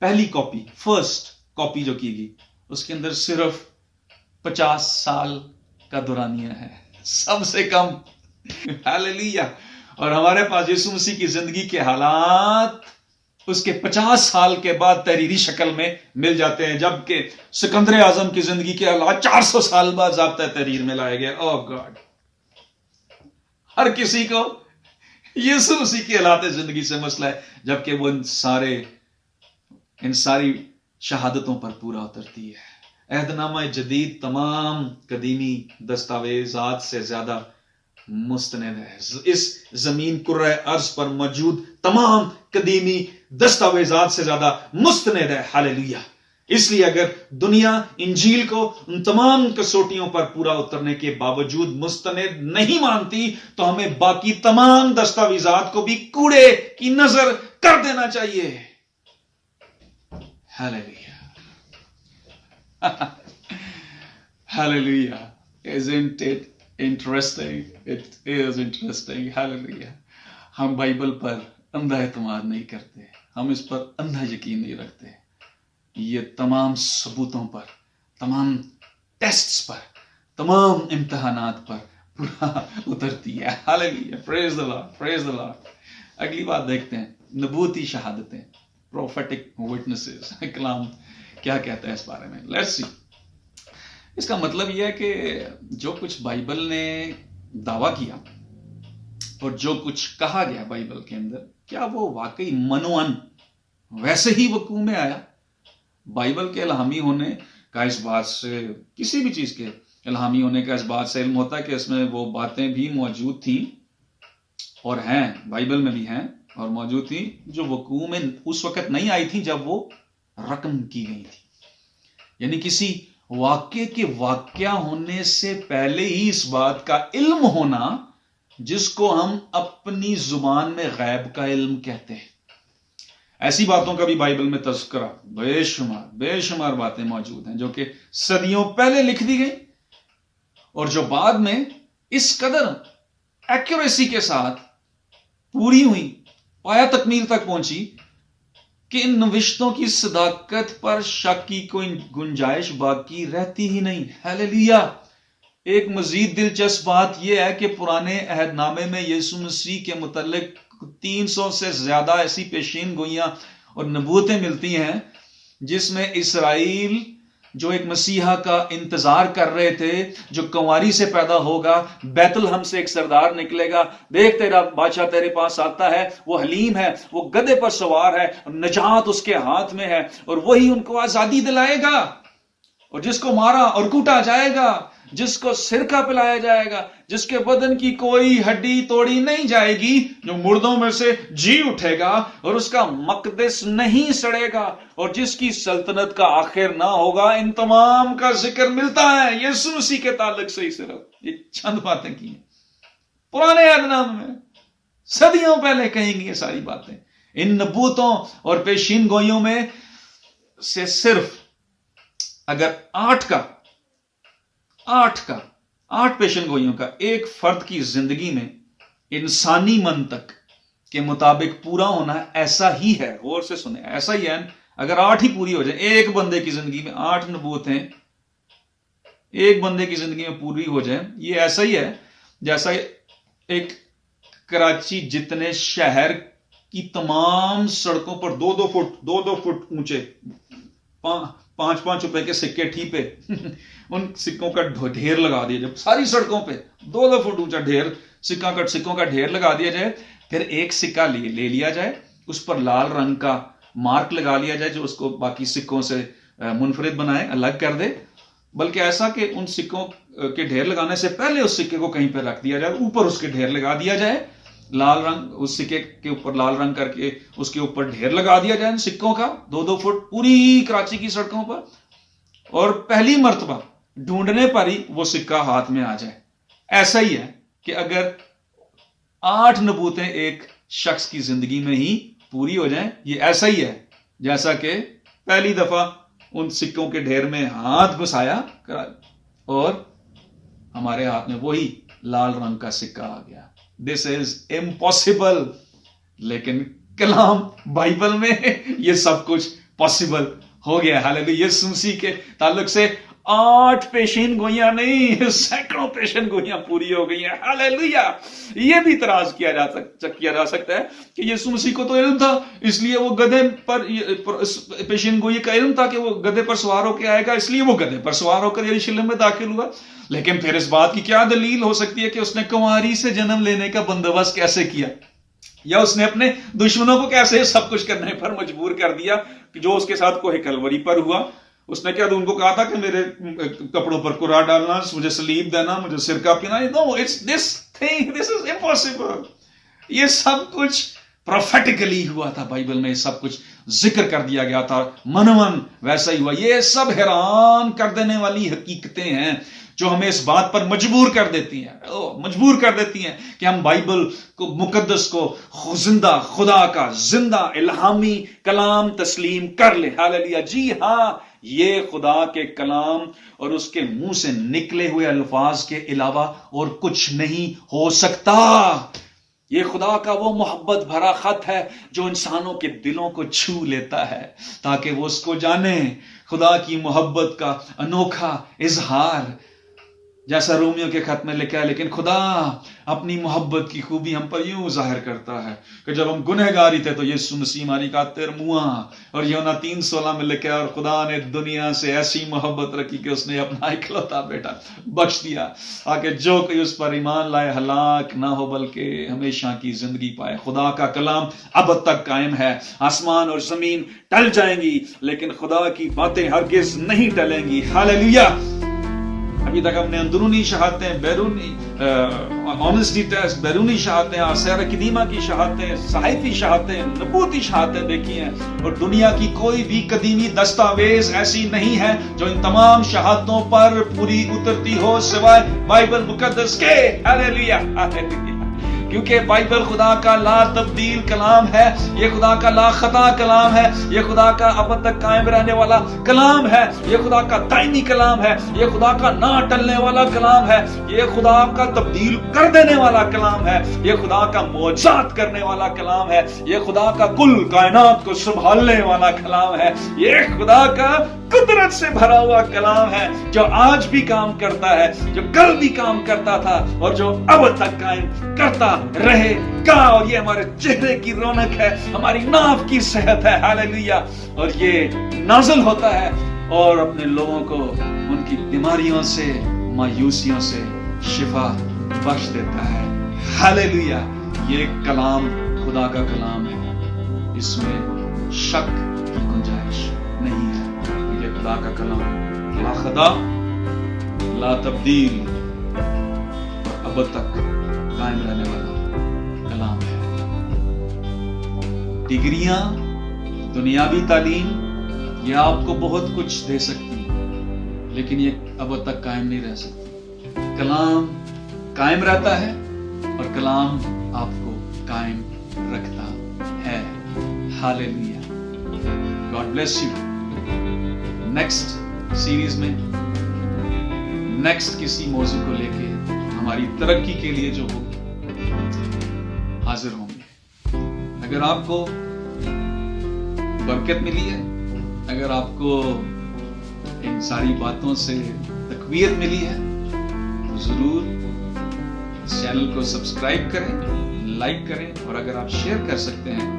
پہلی کاپی، فرسٹ کاپی جو کی گئی، اس کے اندر صرف 50 سال کا دورانیہ ہے، سب سے کم۔ ہاللیلویہ۔ اور ہمارے پاس یسوع مسیح کی زندگی کے حالات اس کے 50 سال کے بعد تحریری شکل میں مل جاتے ہیں، جبکہ سکندر اعظم کی زندگی کے حالات 400 سال بعد ضابطہ تحریر میں لائے گئے۔ اوہ گاڈ! ہر کسی کو یسوع مسیح کی حالات زندگی سے مسئلہ ہے، جبکہ وہ ان ساری شہادتوں پر پورا اترتی ہے۔ عہد نامہ جدید تمام قدیمی دستاویزات سے زیادہ مستند ہے۔ اس زمین کرۂ ارض پر موجود تمام قدیمی دستاویزات سے زیادہ مستند ہے۔ ہاللیلویہ۔ اس لیے اگر دنیا انجیل کو ان تمام کسوٹیوں پر پورا اترنے کے باوجود مستند نہیں مانتی تو ہمیں باقی تمام دستاویزات کو بھی کوڑے کی نظر کر دینا چاہیے. ہاللیلویا ہاللیلویا. Isn't it interesting? It is interesting. ہاللیلویا. ہم بائبل پر اندھا اعتماد نہیں کرتے, ہم اس پر اندھا یقین نہیں رکھتے. یہ تمام ثبوتوں پر, تمام ٹیسٹس پر, تمام امتحانات پر پورا اترتی ہے. ہاللیلویا. پریز دی لارڈ, پریز دی لارڈ. اگلی بات دیکھتے ہیں, نبوتی شہادتیں, پروفیٹک وٹنسز. کلام کیا کہتا ہے اس بارے میں؟ Let's see. اس کا مطلب یہ ہے کہ جو کچھ بائبل نے دعویٰ کیا اور جو کچھ کہا گیا بائبل کے اندر, کیا وہ واقعی منوان ویسے ہی وقوع میں آیا؟ بائبل کے الہامی ہونے کا اس بات سے, کسی بھی چیز کے الہامی ہونے کا اس بات سے علم ہوتا ہے کہ اس میں وہ باتیں بھی موجود تھیں اور ہیں, بائبل میں بھی ہیں اور موجود تھیں, جو وقوع میں اس وقت نہیں آئی تھیں جب وہ رقم کی گئی تھی. یعنی کسی واقعے کے واقعہ ہونے سے پہلے ہی اس بات کا علم ہونا جس کو ہم اپنی زبان میں غیب کا علم کہتے ہیں. ایسی باتوں کا بھی بائبل میں تذکرہ بے شمار باتیں موجود ہیں جو کہ صدیوں پہلے لکھ دی گئی اور جو بعد میں اس قدر ایکوریسی کے ساتھ پوری ہوئی, پایا تکمیل تک پہنچی کہ ان نوشتوں کی صداقت پر شک کی کوئی گنجائش باقی رہتی ہی نہیں. ہاللیلویا. ایک مزید دلچسپ بات یہ ہے کہ پرانے عہد نامے میں یسوع مسیح کے متعلق 300 سے زیادہ ایسی پیشین گوئیاں اور نبوتیں ملتی ہیں جس میں اسرائیل جو ایک مسیحا کا انتظار کر رہے تھے, جو کنواری سے پیدا ہوگا, بیت الحم سے ایک سردار نکلے گا, دیکھ تیرا بادشاہ تیرے پاس آتا ہے, وہ حلیم ہے, وہ گدھے پر سوار ہے, نجات اس کے ہاتھ میں ہے اور وہی ان کو آزادی دلائے گا. اور جس کو مارا اور کوٹا جائے گا, جس کو سرکہ پلایا جائے گا, جس کے بدن کی کوئی ہڈی توڑی نہیں جائے گی, جو مردوں میں سے جی اٹھے گا اور اس کا مقدس نہیں سڑے گا اور جس کی سلطنت کا آخر نہ ہوگا. ان تمام کا ذکر ملتا ہے یسوع مسیح کے تعلق سے ہی. صرف یہ چند باتیں کی ہیں پرانے عہد نامے میں, صدیوں پہلے کہیں گی یہ ساری باتیں. ان نبوتوں اور پیشین گوئیوں میں سے صرف اگر 8 پیشن گوئیوں کا ایک فرد کی زندگی میں انسانی منطق کے مطابق پورا ہونا ایسا ہی ہے. غور سے سنیں, ایسا ہی ہے. اگر 8 ہی پوری ہو جائیں, ایک بندے کی زندگی میں 8 نبوتیں ایک بندے کی زندگی میں پوری ہو جائیں, یہ ایسا ہی ہے جیسا ایک کراچی جتنے شہر کی تمام سڑکوں پر 2 فٹ اونچے 5 روپے کے سکے ٹھیپے ان سکوں کا ڈھیر لگا دیا جائے. ساری سڑکوں پہ 2 فٹ اونچا ڈھیر سکوں کا ڈھیر لگا دیا جائے. پھر ایک سکہ لے لیا جائے, اس پر لال رنگ کا مارک لگا لیا جائے جو اس کو باقی سکوں سے منفرد بنائے, الگ کر دے. بلکہ ایسا کہ ان سکوں کے ڈھیر لگانے سے پہلے اس سکے کو کہیں پہ رکھ دیا جائے, اوپر اس کے ڈھیر لگا دیا جائے, لال رنگ اس سکے کے اوپر لال رنگ کر کے اس کے اوپر ڈھیر لگا دیا جائے سکوں کا 2 فٹ پوری کراچی کی سڑکوں پر, اور پہلی مرتبہ ڈھونڈنے پر ہی وہ سکہ ہاتھ میں آ جائے. ایسا ہی ہے کہ اگر 8 نبوتیں ایک شخص کی زندگی میں ہی پوری ہو جائیں, یہ ایسا ہی ہے جیسا کہ پہلی دفعہ ان سکوں کے ڈھیر میں ہاتھ گھسایا اور ہمارے ہاتھ میں وہی لال رنگ کا سکہ آ گیا. دس از امپاسبل. لیکن کلام بائبل میں یہ سب کچھ پاسبل ہو گیا. ہاللیلویا. یسوع مسیح کے تعلق سے 8 پیشین گوئیاں نہیں, سینکڑوں پیشین گوئیاں پوری ہو گئی ہیں. ہاللیلویا. یہ بھی اعتراض کیا جا سکتا ہے کہ یسوع مسیح کو تو علم تھا, اس لیے وہ گدھے پر پیشین گوئی کا علم تھا کہ وہ گدھے پر سوار ہو کے آئے گا, اس لیے وہ گدھے پر سوار ہو کر یروشلم میں داخل ہوا. لیکن پھر اس بات کی کیا دلیل ہو سکتی ہے کہ اس نے کنواری سے جنم لینے کا بندوبست کیسے کیا, یا اس نے اپنے دشمنوں کو کیسے سب کچھ کرنے پر مجبور کر دیا جو اس کے ساتھ کوہ کلوری پر ہوا. اس نے کیا ان کو کہا تھا کہ میرے کپڑوں پر قرآن ڈالنا, مجھے سلیب دینا, مجھے سرکہ پینا؟ No, it's this thing, this is impossible. یہ سب کچھ پروفیٹیکلی ہوا تھا بائبل میں, یہ سب کچھ ذکر کر دیا گیا تھا منون ویسا ہی ہوا. یہ سب حیران کر دینے والی حقیقتیں ہیں جو ہمیں اس بات پر مجبور کر دیتی ہیں کہ ہم بائبل کو مقدس کو زندہ خدا کا زندہ الہامی کلام تسلیم کر لیں. ہاللیلویا. جی ہاں، یہ خدا کے کلام اور اس کے منہ سے نکلے ہوئے الفاظ کے علاوہ اور کچھ نہیں ہو سکتا. یہ خدا کا وہ محبت بھرا خط ہے جو انسانوں کے دلوں کو چھو لیتا ہے تاکہ وہ اس کو جانے. خدا کی محبت کا انوکھا اظہار، جیسا رومیو کے خط میں لکھا ہے، لیکن خدا اپنی محبت کی خوبی ہم پر یوں ظاہر کرتا ہے کہ جب ہم گنہگار ہی تھے تو یسوع مسیح ہماری خاطر موا. اور یوحنا 3:16 میں لکھا ہے، اور خدا نے دنیا سے ایسی محبت رکھی کہ اس نے اپنا اکلوتا بیٹا بخش دیا تاکہ جو کوئی اس پر ایمان لائے ہلاک نہ ہو بلکہ ہمیشہ کی زندگی پائے. خدا کا کلام اب تک قائم ہے. آسمان اور زمین ٹل جائیں گی لیکن خدا کی باتیں ہرگز نہیں ٹلیں گی. ہاللیلویا. ابھی تک ہم نے اندرونی شہادتیں، بیرونی آنیسٹی ٹیسٹ، بیرونی شہادتیں، آثار قدیمہ کی شہادتیں، صحائفی شہادتیں، نبوتی شہادتیں دیکھی ہیں، اور دنیا کی کوئی بھی قدیمی دستاویز ایسی نہیں ہے جو ان تمام شہادتوں پر پوری اترتی ہو سوائے بائبل مقدس کے. ہاللیلویا. کیونکہ بائبل خدا کا لا تبدیل کلام ہے، یہ خدا کا لا خطا کلام ہے، یہ خدا کا اب تک قائم رہنے والا کلام ہے، یہ خدا کا دائمی کلام ہے، یہ خدا کا نہ ٹلنے والا کلام ہے، یہ خدا کا تبدیل کر دینے والا کلام ہے، یہ خدا کا معجزات کرنے والا کلام ہے، یہ خدا کا کل کائنات کو سنبھالنے والا کلام ہے، یہ خدا کا قدرت سے بھرا ہوا کلام ہے جو آج بھی کام کرتا ہے، جو کل بھی کام کرتا تھا اور جو اب تک قائم کرتا رہے گا. اور یہ ہمارے چہرے کی رونق ہے، ہماری ناف کی صحت ہے. ہاللیلویا. اور یہ نازل ہوتا ہے اور اپنے لوگوں کو ان کی بیماریوں سے، مایوسیوں سے شفا بخش دیتا ہے. ہاللیلویا. یہ کلام خدا کا کلام ہے، اس میں شک کی گنجائش نہیں ہے. یہ خدا کا کلام لا خطا، لا تبدیل اور اب تک قائم رہنے والا کلام ہے. ڈگریاں، دنیاوی تعلیم یہ آپ کو بہت کچھ دے سکتی لیکن یہ اب تک قائم نہیں رہ سکتی. کلام قائم رہتا ہے اور کلام آپ کو قائم رکھتا ہے. Hallelujah. God bless you. Next series میں نیکسٹ کسی موضوع کو لے کے ہماری ترقی کے لیے جو ہوگی حاضر ہوں گے. اگر آپ کو برکت ملی ہے، اگر آپ کو ان ساری باتوں سے تقویت ملی ہے تو ضرور اس چینل کو سبسکرائب کریں، لائک کریں، اور اگر آپ شیئر کر سکتے ہیں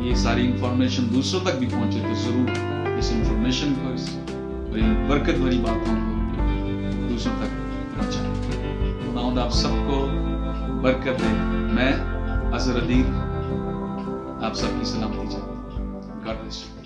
یہ ساری انفارمیشن دوسروں تک بھی پہنچے تو ضرور اس انفارمیشن کو اور ان برکت بھری باتوں کو دوسروں تک پہنچائیں. خداوند آپ سب کو برکت دے. میں اظہر ادیب آپ سب کی سلامتی چاہتا ہوں. God bless you.